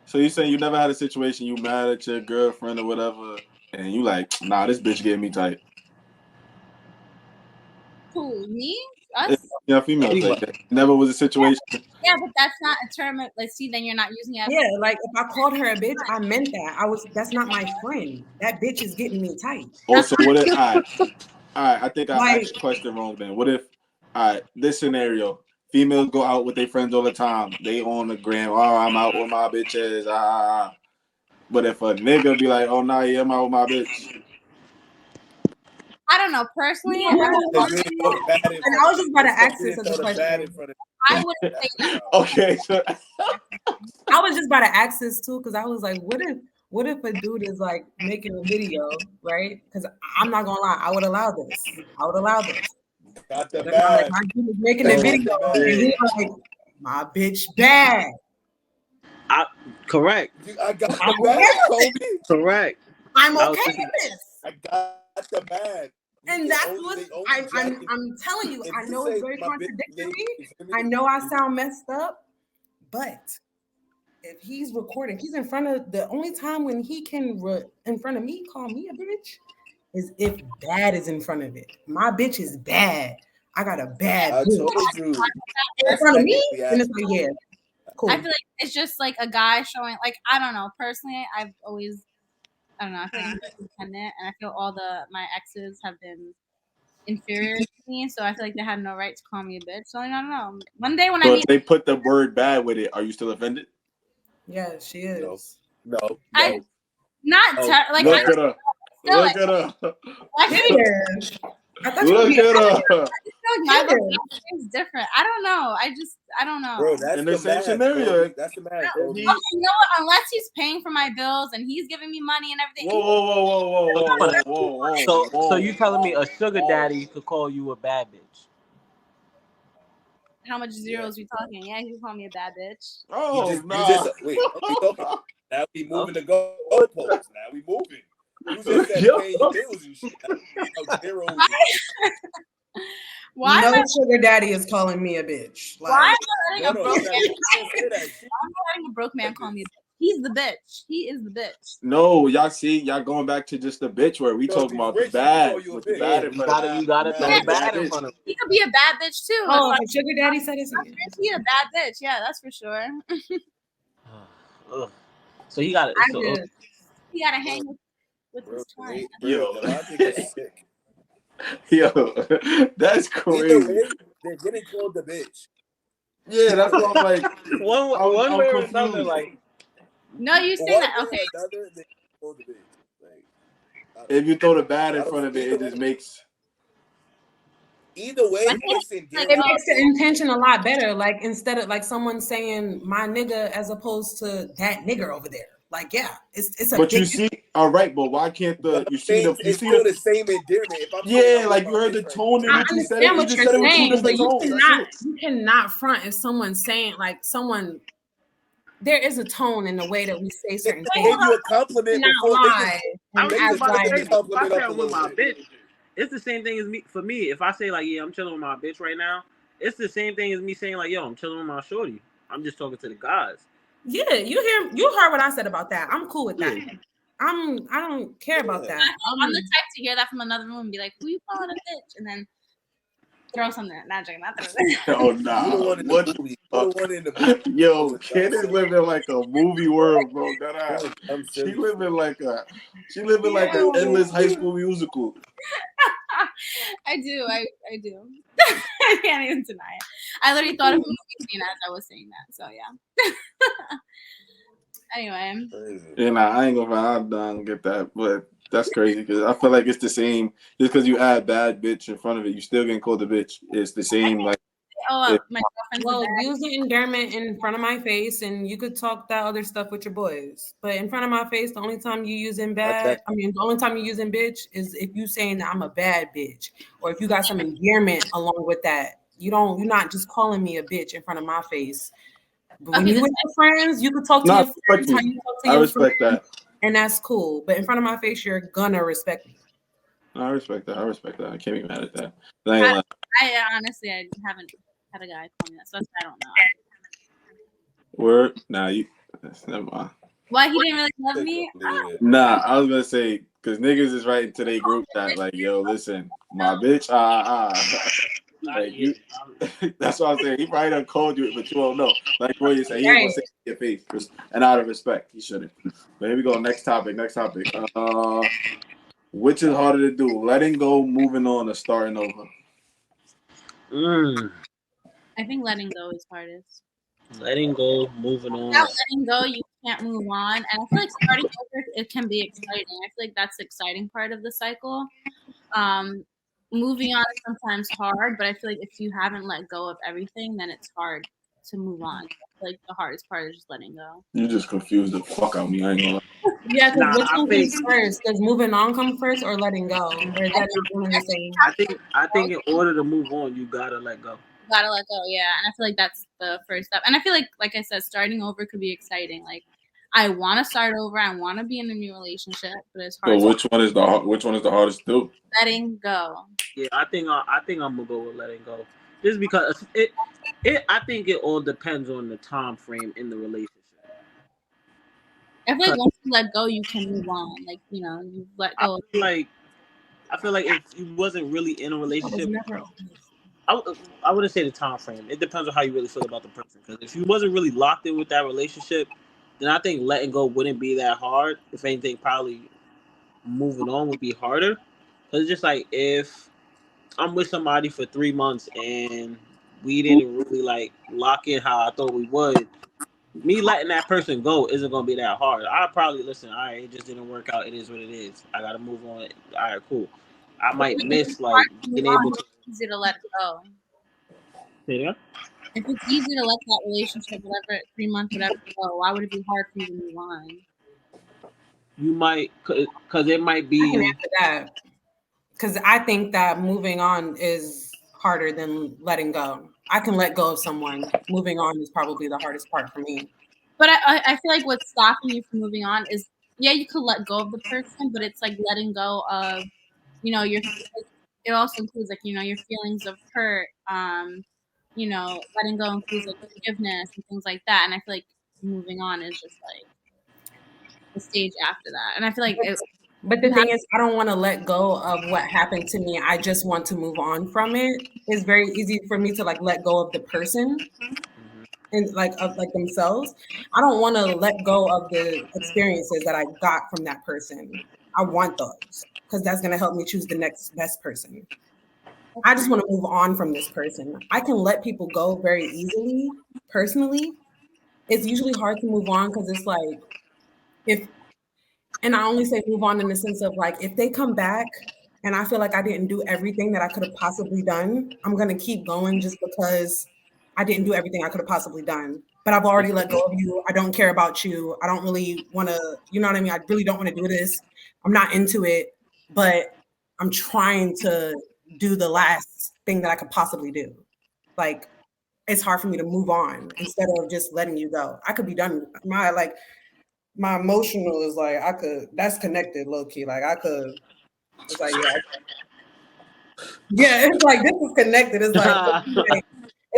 [SPEAKER 1] So you saying you never had a situation you mad at your girlfriend or whatever, and you like, nah, this bitch getting me tight.
[SPEAKER 4] Who, me? Us?
[SPEAKER 1] Yeah, females like that. Never was a situation.
[SPEAKER 4] Yeah, but that's not a term. Let's see, then you're not using it.
[SPEAKER 5] Yeah, like if I called her a bitch, I meant that. That's not my friend. That bitch is getting me tight.
[SPEAKER 1] Also, what if all right, I think I asked the question wrong then. What if this scenario, females go out with their friends all the time. They on the gram, oh, I'm out with my bitches. But if a nigga be like, oh nah, yeah, I'm out with my bitch.
[SPEAKER 4] I don't know. Personally,
[SPEAKER 5] and I was just about to ask this as a question.
[SPEAKER 4] I wouldn't say that.
[SPEAKER 1] Okay, so
[SPEAKER 5] I was just about to ask this too, because I was like, what if a dude is like making a video, right? Because I'm not gonna lie, I would allow this.
[SPEAKER 2] Got the
[SPEAKER 5] Like,
[SPEAKER 2] bag.
[SPEAKER 5] my dude is making a video, and he's like, my bitch bad.
[SPEAKER 6] Correct.
[SPEAKER 2] I got the bag, Kobe.
[SPEAKER 6] Correct.
[SPEAKER 5] I'm okay with this.
[SPEAKER 2] I got the bag.
[SPEAKER 5] And that's what I'm telling you. I know it's very contradictory. I know I sound messed up, but if he's recording, he's in front of the only time when he can in front of me call me a bitch is if bad is in front of it. My bitch is bad. I got a bad bitch.
[SPEAKER 2] I told you.
[SPEAKER 5] In front of me, and it's like, yeah, cool.
[SPEAKER 4] I feel like it's just like a guy showing, like, I don't know. Personally, I've always, I don't know. I feel like I'm independent, and I feel my exes have been inferior to me, so I feel like they had no right to call me a bitch. So I don't know. One day when
[SPEAKER 1] if they put the word bad with it, are you still offended?
[SPEAKER 5] Yeah, she is.
[SPEAKER 2] No.
[SPEAKER 4] I not like
[SPEAKER 1] look at her. Look at her. Look at her.
[SPEAKER 4] My vocabulary is different. I don't know. I don't know.
[SPEAKER 2] Bro, that's
[SPEAKER 1] in the same scenario.
[SPEAKER 2] That's the man.
[SPEAKER 4] You know what? Unless he's paying for my bills and he's giving me money and everything.
[SPEAKER 1] Whoa.
[SPEAKER 6] So you telling me a sugar daddy could call you a bad bitch?
[SPEAKER 4] How much zeros we talking? Yeah, he call me a bad bitch.
[SPEAKER 1] Oh,
[SPEAKER 2] wait. Now we moving the goalposts. Now we moving. You just said paying your bills and shit. Zeros.
[SPEAKER 5] Why no sugar daddy is calling me a bitch? Like,
[SPEAKER 4] why am I letting a broke man call me a bitch? He's the bitch. He is the bitch.
[SPEAKER 1] No, y'all going back to just the bitch where we talking about the bad. With the bad in front of
[SPEAKER 6] you gotta throw the bad in front of him.
[SPEAKER 4] He could be a bad bitch too.
[SPEAKER 5] Oh, if sugar daddy said it.
[SPEAKER 4] He's a bad bitch. Yeah, that's for sure.
[SPEAKER 6] So he got it.
[SPEAKER 4] He got to hang with his client.
[SPEAKER 1] Yo, that's crazy.
[SPEAKER 2] They're getting called the bitch.
[SPEAKER 1] Yeah, that's what I'm like.
[SPEAKER 6] One way or another, like.
[SPEAKER 4] No, you say that. Okay.
[SPEAKER 1] if you throw the bad in front of it, it just makes.
[SPEAKER 2] Either way,
[SPEAKER 4] I think
[SPEAKER 2] it's
[SPEAKER 4] like,
[SPEAKER 2] endearing.
[SPEAKER 5] It makes the intention a lot better. Like instead of like someone saying my nigga as opposed to that nigga over there. Like yeah, it's a.
[SPEAKER 1] But you
[SPEAKER 5] big
[SPEAKER 1] see, all right, but why can't you see
[SPEAKER 2] It's still the same endearment. If I'm saying
[SPEAKER 1] yeah,
[SPEAKER 2] I'm
[SPEAKER 1] like
[SPEAKER 2] with
[SPEAKER 1] you
[SPEAKER 2] my
[SPEAKER 1] heard the
[SPEAKER 2] bitch right
[SPEAKER 1] tone in
[SPEAKER 5] I
[SPEAKER 1] which he said it.
[SPEAKER 5] understand
[SPEAKER 1] You
[SPEAKER 5] what
[SPEAKER 1] just
[SPEAKER 5] you're
[SPEAKER 1] said it with two
[SPEAKER 5] saying, but
[SPEAKER 1] different tones. That's it.
[SPEAKER 5] you cannot front if someone's saying like someone. There is a tone in the way that we say certain
[SPEAKER 2] They
[SPEAKER 5] things.
[SPEAKER 2] gave you a compliment
[SPEAKER 5] Not
[SPEAKER 2] before.
[SPEAKER 5] lie
[SPEAKER 6] I
[SPEAKER 5] and
[SPEAKER 6] was
[SPEAKER 5] act
[SPEAKER 6] just about to
[SPEAKER 5] like
[SPEAKER 6] say, if I say I'm with my
[SPEAKER 2] little bit.
[SPEAKER 6] bitch, it's the same thing as me. For me, if I say like, yeah, I'm chilling with my bitch right now, it's the same thing as me saying like, yo, I'm chilling with my shorty. I'm just talking to the guys.
[SPEAKER 5] yeah. You heard what I said about that. I'm cool with that. I don't care about that.
[SPEAKER 4] I'm the type to hear that from another room and be like, "Who you calling a bitch?" and then throw something. Not joking. Not throwing.
[SPEAKER 1] Oh
[SPEAKER 2] You the
[SPEAKER 1] nah,
[SPEAKER 2] one in
[SPEAKER 1] what?
[SPEAKER 2] the movie. You the one in the movie.
[SPEAKER 1] Yo, kid is living like a movie world, bro.
[SPEAKER 2] I'm
[SPEAKER 1] She
[SPEAKER 2] serious.
[SPEAKER 1] living like an endless high school musical.
[SPEAKER 4] I do. I do. I can't even deny it. I literally thought of a movie scene as I was saying that. So yeah. Anyway.
[SPEAKER 1] Yeah, nah, I ain't gonna lie, I don't get that, but that's crazy because I feel like it's the same. Just because you add bad bitch in front of it, you still getting called a bitch. It's the same. Like,
[SPEAKER 4] my girlfriend's
[SPEAKER 5] well,
[SPEAKER 4] a bad.
[SPEAKER 5] use the endearment in front of my face, and you could talk that other stuff with your boys. But in front of my face, the only time you using bad, the only time you using bitch is if you saying that I'm a bad bitch, or if you got some endearment along with that. You're not just calling me a bitch in front of my face. But when you with your friends, you can talk to your friends how you talk to
[SPEAKER 1] I
[SPEAKER 5] your
[SPEAKER 1] respect
[SPEAKER 5] friends,
[SPEAKER 1] that.
[SPEAKER 5] and that's cool. But in front of my face, you're gonna respect me.
[SPEAKER 1] I respect that. I can't be mad at that.
[SPEAKER 4] I honestly, I haven't had a guy call me that, so I don't know.
[SPEAKER 1] Word? Nah, you. Never mind.
[SPEAKER 4] Why he didn't really love me?
[SPEAKER 1] Nah, I was gonna say because niggas is writing to their group chat like, yo, listen, my bitch, like you. That's what I'm saying. He probably done called you, but you don't know. Like Roy said, he ain't gonna say it in your face, and out of respect, he shouldn't. But here we go. Next topic. Which is harder to do, letting go, moving on, or starting over?
[SPEAKER 4] I think letting go is hardest.
[SPEAKER 6] Letting go, moving on.
[SPEAKER 4] Without letting go, you can't move on. And I feel like starting over, it can be exciting. I feel like that's the exciting part of the cycle. Moving on is sometimes hard, but I feel like if you haven't let go of everything, then it's hard to move on. Like the hardest part is just letting go.
[SPEAKER 1] You just confused the fuck out of me. I ain't gonna lie.
[SPEAKER 5] Yeah, because which one comes first? Does moving on come first or letting go? Or is that not one and the same?
[SPEAKER 6] I think in order to move on, you gotta let go.
[SPEAKER 4] Gotta let go, yeah. And I feel like that's the first step. And I feel like I said, starting over could be exciting. Like I want to start over. I want to be in a new relationship, but it's hard.
[SPEAKER 1] So which one is the hardest to do?
[SPEAKER 4] Letting go.
[SPEAKER 6] Yeah, I think I'm gonna go with letting go, just because I think it all depends on the time frame in the relationship.
[SPEAKER 4] I feel like once you let go, you can move on. Like you let go.
[SPEAKER 6] I feel like if you wasn't really in a relationship, I wouldn't say the time frame. It depends on how you really feel about the person. Because if you wasn't really locked in with that relationship, then I think letting go wouldn't be that hard. If anything, probably moving on would be harder. Because it's just like if I'm with somebody for 3 months and we didn't really like lock in how I thought we would, me letting that person go isn't gonna be that hard. I'll probably listen. All right, it just didn't work out. It is what it is. I gotta move on. All right, cool. I might miss like being able to.
[SPEAKER 4] It's easy to let go.
[SPEAKER 6] Yeah.
[SPEAKER 4] If it's easy to let that relationship, whatever 3 months, whatever go, why would it be hard for you to move on?
[SPEAKER 6] You might, because it might be.
[SPEAKER 5] I can answer that. Because I think that moving on is harder than letting go. I can let go of someone. Moving on is probably the hardest part for me.
[SPEAKER 4] But I feel like what's stopping you from moving on is, yeah, you could let go of the person, but it's like letting go of, your. It also includes like your feelings of hurt. Letting go includes like forgiveness and things like that. And I feel like moving on is just like the stage after that. And I feel like
[SPEAKER 5] but the thing is, I don't want to let go of what happened to me. I just want to move on from it. It's very easy for me to like let go of the person and like themselves. I don't want to let go of the experiences that I got from that person. I want those because that's going to help me choose the next best person. I just want to move on from this person. I can let people go very easily. Personally, it's usually hard to move on because it's like And I only say move on in the sense of like, if they come back and I feel like I didn't do everything that I could have possibly done, I'm going to keep going just because I didn't do everything I could have possibly done. But I've already let go of you. I don't care about you. I don't really want to, you know what I mean? I really don't want to do this. I'm not into it, but I'm trying to do the last thing that I could possibly do. Like, it's hard for me to move on instead of just letting you go. I could be done. My emotional is like that's connected low key. Like I could, it's like yeah, it's like this is connected. It's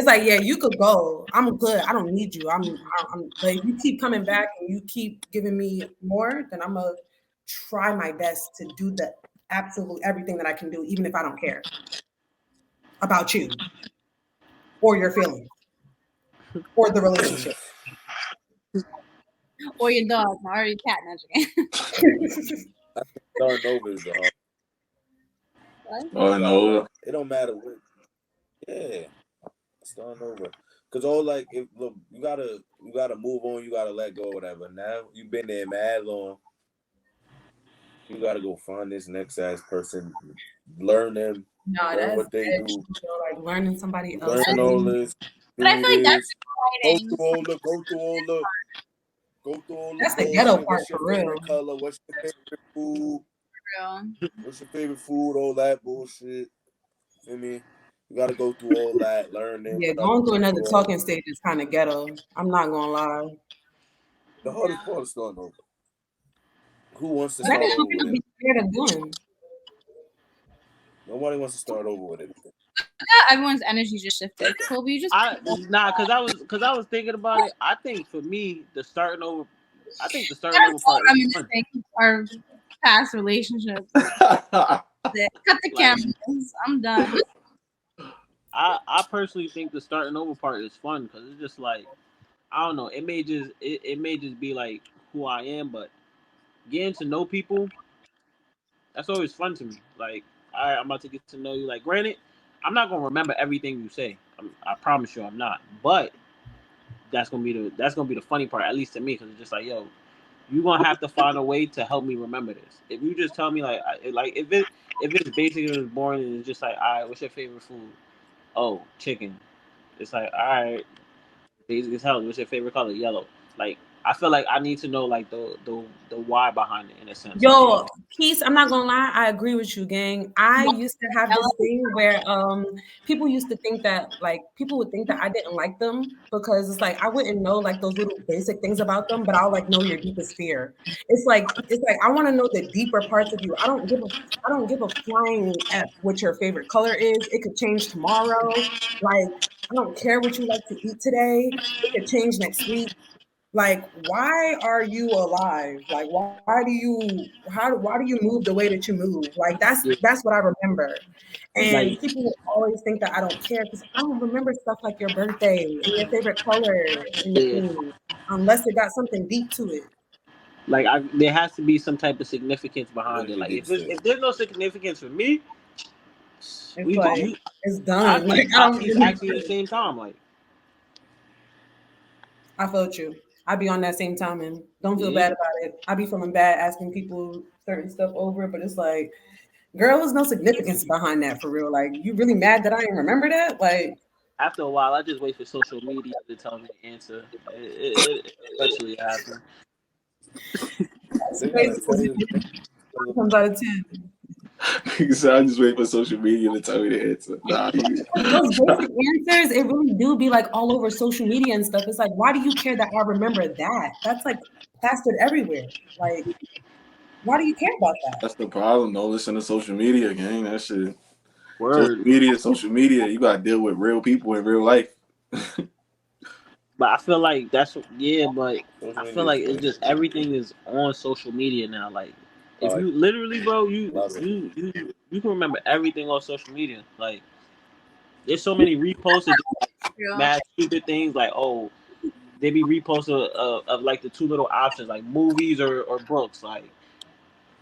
[SPEAKER 5] like yeah, you could go. I'm good. I don't need you. But if you keep coming back and you keep giving me more, then I'm gonna try my best to do the absolute everything that I can do, even if I don't care about you or your feelings or the relationship.
[SPEAKER 4] Or your dog, or your cat.
[SPEAKER 2] Starting over is the hard.
[SPEAKER 1] Oh no.
[SPEAKER 2] It don't matter what. Yeah, starting over. Cause all like, if look, you gotta move on. You gotta let go, whatever. Now you've been there mad long. You gotta go find this next ass person, learn them, learn what they do,
[SPEAKER 5] like learning somebody else.
[SPEAKER 2] Learn all this.
[SPEAKER 4] But I feel like that's
[SPEAKER 2] Go
[SPEAKER 4] exciting.
[SPEAKER 2] through all the.
[SPEAKER 5] That's the ghetto part
[SPEAKER 2] What's your
[SPEAKER 5] for real.
[SPEAKER 2] favorite color? What's your favorite food?
[SPEAKER 4] For real.
[SPEAKER 2] What's your favorite food? All that bullshit. I mean, you gotta go through all that, learn them.
[SPEAKER 5] Yeah, going through another talking stage is kind of ghetto. I'm not gonna lie.
[SPEAKER 2] The hardest part is starting over. Who wants to
[SPEAKER 5] That
[SPEAKER 2] start
[SPEAKER 5] is
[SPEAKER 2] over
[SPEAKER 5] what people
[SPEAKER 2] with
[SPEAKER 5] be
[SPEAKER 2] it?
[SPEAKER 5] scared of doing.
[SPEAKER 2] Nobody wants to start over with it.
[SPEAKER 4] Everyone's energy just shifted. Toby, you just
[SPEAKER 6] because I was thinking about it. I think for me, the starting over part is fun.
[SPEAKER 4] Our past relationships. Cut the cameras. I'm done.
[SPEAKER 6] I personally think the starting over part is fun because it's just like, I don't know. It may just be like who I am, but getting to know people, that's always fun to me. Like, all right, I'm about to get to know you. Like, granted, I'm not gonna remember everything you say. I promise you, I'm not. But that's gonna be the funny part, at least to me, because it's just like, yo, you gonna have to find a way to help me remember this. If you just tell me like, if it's basic and it's boring and it's just like, all right, what's your favorite food? Oh, chicken. It's like, all right, basic as hell. What's your favorite color? Yellow. Like, I feel like I need to know like the why behind it in a sense.
[SPEAKER 5] Yo, Keith, I'm not gonna lie, I agree with you, gang. I used to have this thing where people used to think that like people would think that I didn't like them because it's like I wouldn't know like those little basic things about them, but I'll like know your deepest fear. It's like I want to know the deeper parts of you. I don't give a flying F what your favorite color is. It could change tomorrow. Like I don't care what you like to eat today. It could change next week. Like, why are you alive? Like, why do you move the way that you move? Like, that's what I remember. And
[SPEAKER 6] Like,
[SPEAKER 5] people will always think that I don't care because I don't remember stuff like your birthday and your favorite color and things, unless it got something deep to it.
[SPEAKER 6] like there has to be some type of significance behind it. Like, if there's no significance for me,
[SPEAKER 5] it's done.
[SPEAKER 6] I keep asking at the same time. Like,
[SPEAKER 5] I felt you. I be on that same time and don't feel bad about it. I be feeling bad asking people certain stuff over, but it's like, girl, there's no significance behind that for real. Like, you really mad that I didn't remember that? Like,
[SPEAKER 6] after a while, I just wait for social media to tell me the answer. It eventually happens.
[SPEAKER 5] comes out of 10.
[SPEAKER 1] So I just wait for social media to tell me the answer. Nah,
[SPEAKER 5] those basic answers, it really do be like all over social media and stuff. It's like, why do you care that I remember that? That's like plastered everywhere. Like, why do you care about that?
[SPEAKER 1] That's the problem. Don't listen to social media, gang. That shit.
[SPEAKER 6] Word.
[SPEAKER 1] Social media. You gotta deal with real people in real life.
[SPEAKER 6] But I feel like but I feel like it's just everything is on social media now. Like, if you literally, bro, you can remember everything on social media. Like, there's so many reposts of mad stupid things. Like, oh, they be reposts of like the two little options, like movies or books, like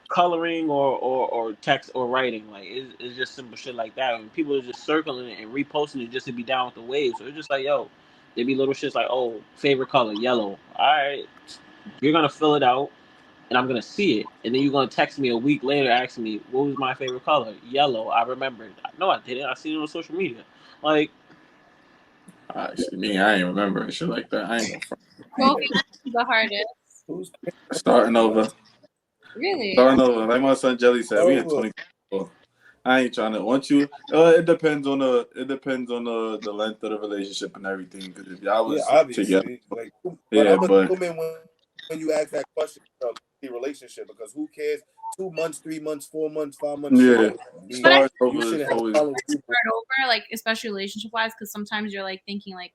[SPEAKER 6] coloring or text or writing. Like, it's just simple shit like that. And people are just circling it and reposting it just to be down with the wave. So it's just like, yo, there be little shits like, oh, favorite color, yellow. All right, you're gonna fill it out. and I'm gonna see it, and then you're gonna text me a week later asking me what was my favorite color. Yellow. I remembered. No, I didn't. I seen it on social media. Like,
[SPEAKER 1] Actually, me, I ain't remembering shit like that. I ain't gonna front.
[SPEAKER 4] Kobe, who's the hardest?
[SPEAKER 2] Who's
[SPEAKER 1] Starting over.
[SPEAKER 4] Really?
[SPEAKER 1] Starting over. Like my son Jelly said, we in
[SPEAKER 2] over?
[SPEAKER 1] 20. I ain't trying to. Once you, it depends on the length of the relationship and everything. Because if y'all
[SPEAKER 2] Yeah,
[SPEAKER 1] was together,
[SPEAKER 2] obviously. Like, but
[SPEAKER 1] yeah,
[SPEAKER 2] I'm
[SPEAKER 1] but
[SPEAKER 2] assuming when you ask that question about the relationship, because who cares? 2 months, 3 months, 4 months, 5 months.
[SPEAKER 1] yeah,
[SPEAKER 4] But I
[SPEAKER 1] starting over
[SPEAKER 2] You
[SPEAKER 1] is
[SPEAKER 2] shouldn't have a
[SPEAKER 1] always.
[SPEAKER 2] problem with people.
[SPEAKER 4] start over, like especially relationship wise, because sometimes you're like thinking like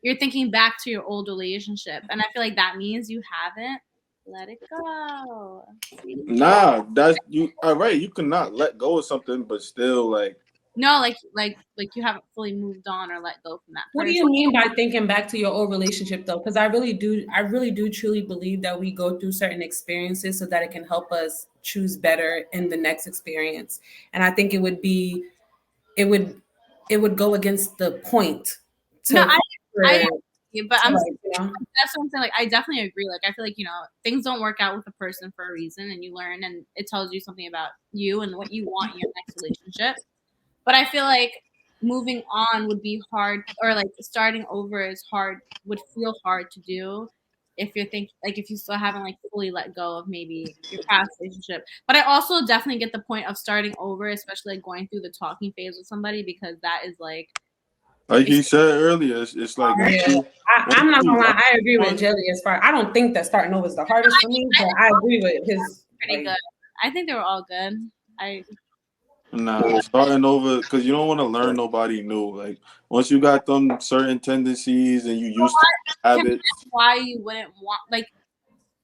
[SPEAKER 4] you're thinking back to your old relationship, and I feel like that means you haven't let it go.
[SPEAKER 1] Nah, that's you. All right, you cannot let go of something, but still like.
[SPEAKER 4] No, like you haven't fully moved on or let go from that
[SPEAKER 5] What do
[SPEAKER 4] person.
[SPEAKER 5] you mean by thinking back to your old relationship though? Because I really do truly believe that we go through certain experiences so that it can help us choose better in the next experience. And I think it would go against the point
[SPEAKER 4] No,
[SPEAKER 5] to
[SPEAKER 4] I
[SPEAKER 5] to
[SPEAKER 4] agree, but
[SPEAKER 5] like,
[SPEAKER 4] that's what I'm saying. Like, I definitely agree. Like, I feel like, things don't work out with a person for a reason, and you learn, and it tells you something about you and what you want in your next relationship. But I feel like moving on would be hard, or like starting over would feel hard to do if if you still haven't like fully let go of maybe your past relationship. But I also definitely get the point of starting over, especially like going through the talking phase with somebody, because that is like,
[SPEAKER 1] Like he said earlier, it's like once
[SPEAKER 5] yeah,
[SPEAKER 1] you,
[SPEAKER 5] I'm not
[SPEAKER 1] you
[SPEAKER 5] gonna lie,
[SPEAKER 1] like
[SPEAKER 5] I agree with
[SPEAKER 1] one,
[SPEAKER 5] Jelly as far. I don't think that starting over is the hardest for me, but I agree with his
[SPEAKER 4] pretty good. I think they were all good.
[SPEAKER 1] nah, starting over because you don't want to learn nobody new. Like once you got them certain tendencies and you used to habits.
[SPEAKER 4] Why you wouldn't want, like,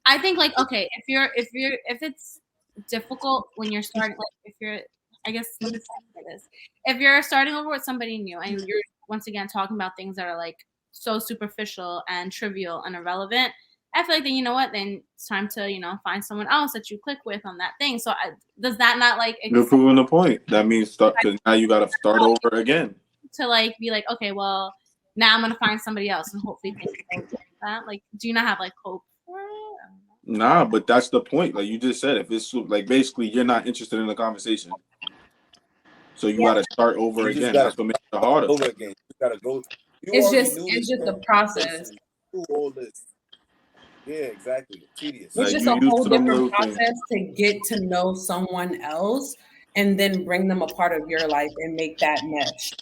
[SPEAKER 4] I think, like, okay, if it's difficult when you're starting, like, if you're, I guess, let me say this: if you're starting over with somebody new and you're once again talking about things that are like so superficial and trivial and irrelevant, I feel like then, you know what, then it's time to find someone else that you click with on that thing. So does that not like
[SPEAKER 1] You're proving the point. That means start because now you got to start over again.
[SPEAKER 4] to like be like, okay, well, now I'm gonna find somebody else and hopefully things go like that? Like, do you not have like hope for it?
[SPEAKER 1] Nah, but that's the point. Like you just said, if it's like basically you're not interested in the conversation, so you got to start over
[SPEAKER 2] You just
[SPEAKER 1] again.
[SPEAKER 2] gotta
[SPEAKER 1] That's what makes it harder.
[SPEAKER 2] over again. You gotta go. You
[SPEAKER 5] It's
[SPEAKER 2] already
[SPEAKER 5] just
[SPEAKER 2] knew
[SPEAKER 5] it's
[SPEAKER 2] this
[SPEAKER 5] just a process.
[SPEAKER 2] person. Do all this. Yeah, exactly. Tedious.
[SPEAKER 5] It's
[SPEAKER 1] Like
[SPEAKER 5] just
[SPEAKER 1] you
[SPEAKER 5] a
[SPEAKER 1] used
[SPEAKER 5] whole
[SPEAKER 1] to them
[SPEAKER 5] different
[SPEAKER 1] little things.
[SPEAKER 5] process to get to know someone else and then bring them a part of your life and make that mesh.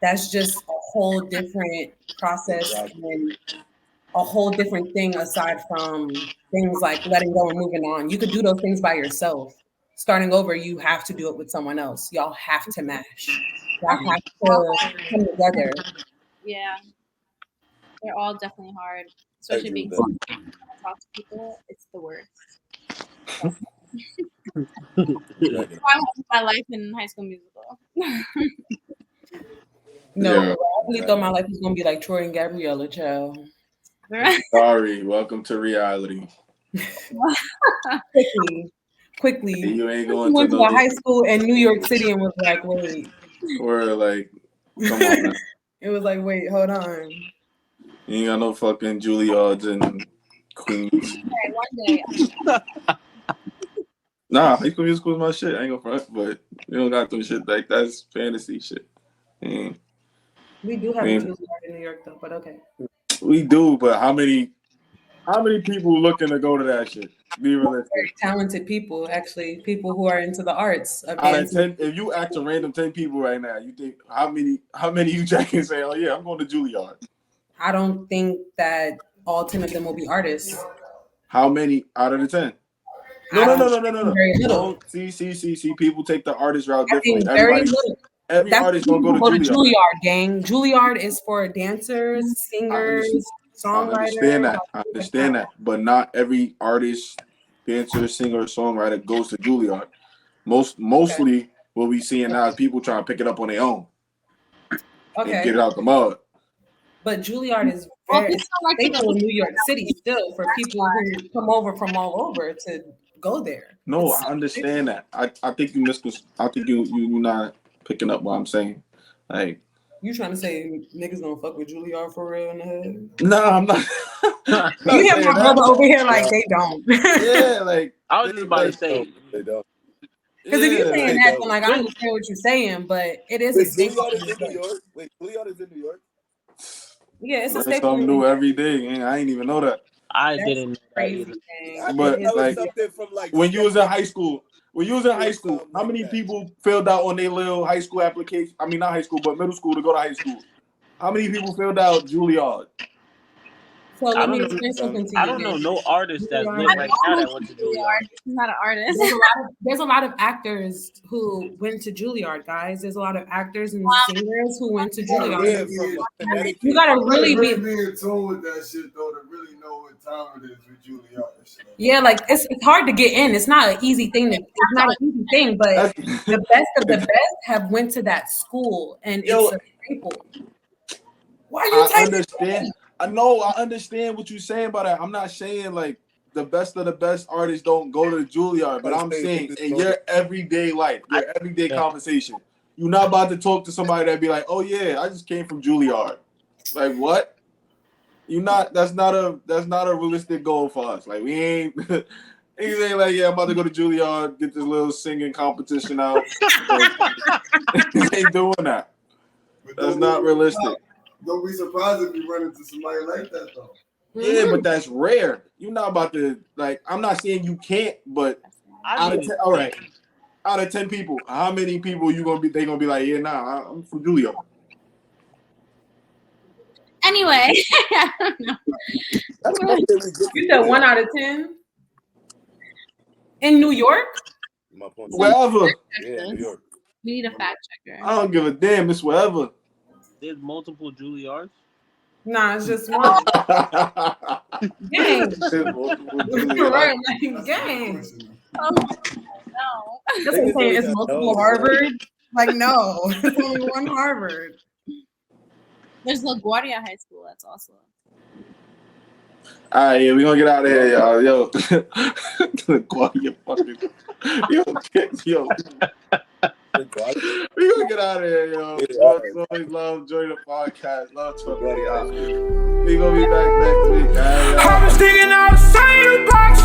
[SPEAKER 5] That's just a whole different process and a whole different thing aside from things like letting go and moving on. You could do those things by yourself. Starting over, you have to do it with someone else. Y'all have to mash. Y'all have to come together.
[SPEAKER 4] Yeah, they're all definitely hard,
[SPEAKER 2] I
[SPEAKER 4] especially
[SPEAKER 2] agree
[SPEAKER 4] being
[SPEAKER 2] with that.
[SPEAKER 4] talk to people. It's the worst.
[SPEAKER 2] Exactly.
[SPEAKER 4] I went my life in High School Musical.
[SPEAKER 5] No,
[SPEAKER 1] Yeah.
[SPEAKER 5] I really thought my life was gonna be like Troy and Gabriella, child.
[SPEAKER 1] Sorry. Welcome to reality.
[SPEAKER 5] Quickly.
[SPEAKER 1] You ain't
[SPEAKER 5] He
[SPEAKER 1] going to
[SPEAKER 5] went to
[SPEAKER 1] know
[SPEAKER 5] a high school in New York City and was like, wait.
[SPEAKER 1] or like, come on now.
[SPEAKER 5] It was like, wait, hold on.
[SPEAKER 1] You ain't got no fucking Juilliards and Queens.
[SPEAKER 4] One day,
[SPEAKER 1] Nah, High School Musical is my shit. I ain't gonna front, but you don't got them shit like that's fantasy shit. Mm.
[SPEAKER 5] We do have a Juilliard in New York though, but okay.
[SPEAKER 1] We do, but how many people looking to go to that shit? Be realistic.
[SPEAKER 5] Very talented people, actually, people who are into the arts of
[SPEAKER 1] Out of
[SPEAKER 5] dancing.
[SPEAKER 1] 10, if you ask a random 10 people right now, you think how many you check and say, oh yeah, I'm going to Juilliard?
[SPEAKER 5] I don't think that all 10 of them will be artists.
[SPEAKER 1] How many out of the 10?
[SPEAKER 5] I don't
[SPEAKER 1] No.
[SPEAKER 5] think very little.
[SPEAKER 1] Don't see. People take the artist route
[SPEAKER 5] I think
[SPEAKER 1] differently.
[SPEAKER 5] very little.
[SPEAKER 1] Every
[SPEAKER 5] That's
[SPEAKER 1] artist
[SPEAKER 5] why
[SPEAKER 1] gonna go
[SPEAKER 5] people
[SPEAKER 1] to
[SPEAKER 5] go to
[SPEAKER 1] Juilliard.
[SPEAKER 5] Juilliard, gang. Juilliard is for dancers, singers,
[SPEAKER 1] I understand
[SPEAKER 5] songwriters.
[SPEAKER 1] that. But not every artist, dancer, singer, songwriter goes to Juilliard. Mostly what we seeing now is people trying to pick it up on their own and get it out the mud.
[SPEAKER 5] But Juilliard is very staple in New York City still for people who come over from all over to go there.
[SPEAKER 1] No, I understand that. I think you I think you're not picking up what I'm saying. Like
[SPEAKER 5] You trying to say niggas don't fuck with Juilliard for real in the hood?
[SPEAKER 1] Nah, I'm not.
[SPEAKER 5] You hear my brother over here like they don't.
[SPEAKER 1] Yeah, like
[SPEAKER 6] I was just about to say.
[SPEAKER 2] They don't.
[SPEAKER 5] Because if you're saying that,
[SPEAKER 2] don't.
[SPEAKER 5] then like I understand what you're saying, but it is a
[SPEAKER 2] Wait,
[SPEAKER 5] staple.
[SPEAKER 2] Juilliard is in New York. Wait, Juilliard is in New York.
[SPEAKER 5] Yeah, it's a
[SPEAKER 1] learn
[SPEAKER 5] staple.
[SPEAKER 1] something new every day. Man, I ain't even know that.
[SPEAKER 6] I
[SPEAKER 5] That's
[SPEAKER 6] didn't know that
[SPEAKER 5] crazy
[SPEAKER 6] either.
[SPEAKER 5] thing.
[SPEAKER 1] But
[SPEAKER 5] It is
[SPEAKER 1] like
[SPEAKER 2] something from like
[SPEAKER 1] when you was in high school, how
[SPEAKER 2] like
[SPEAKER 1] many
[SPEAKER 2] that.
[SPEAKER 1] people filled out on their little high school application? I mean, not high school, but middle school to go to high school. How many people filled out Juilliard?
[SPEAKER 5] So let me explain something to you.
[SPEAKER 6] I don't know no artist that's lit right now that went to Juilliard.
[SPEAKER 4] He's not an artist.
[SPEAKER 5] There's a lot of actors who went to Juilliard, guys. There's a lot of actors and singers who went to Juilliard. You gotta really be
[SPEAKER 7] in tune with that shit though to really know what time it is with Juilliard.
[SPEAKER 5] Yeah, like it's hard to get in. It's not an easy thing. It's not an easy thing, but the best of the best have went to that school, and it's a staple. Why are you
[SPEAKER 1] understand? I know. I understand what you're saying by that. I'm not saying like the best of the best artists don't go to Juilliard, but I'm saying in your everyday life, your everyday conversation, you're not about to talk to somebody that be like, "Oh yeah, I just came from Juilliard." Like what? You not? That's not a realistic goal for us. Like we ain't. Niggas ain't like, yeah, I'm about to go to Juilliard, get this little singing competition out. Ain't doing that. That's not realistic.
[SPEAKER 7] Don't be surprised if you run into somebody like that though.
[SPEAKER 1] Yeah, but that's rare. You're not about to like. I'm not saying you can't, but out of 10 people, how many people you gonna be? They gonna be like, yeah, nah, I'm from Juilliard.
[SPEAKER 4] Anyway, I don't know.
[SPEAKER 5] You said 1 out of 10 in New York.
[SPEAKER 1] Wherever.
[SPEAKER 2] Yeah, New York.
[SPEAKER 4] We need a fact checker.
[SPEAKER 1] I don't give a damn. It's wherever.
[SPEAKER 6] There's multiple Juilliards.
[SPEAKER 5] Nah, it's just one. Gang. Right, like, gang.
[SPEAKER 4] Oh, no.
[SPEAKER 5] That's what I'm saying. It's multiple Harvard. Like, no, it's only one Harvard.
[SPEAKER 4] There's LaGuardia High School. That's also.
[SPEAKER 1] All right, yeah, we gonna get out of here, y'all. Yo, LaGuardia fucking. Yo. We gonna get out of here, yo. Always love, enjoy the podcast. Love to everybody. We gonna be back next week, guys.
[SPEAKER 8] I was thinking outside the box.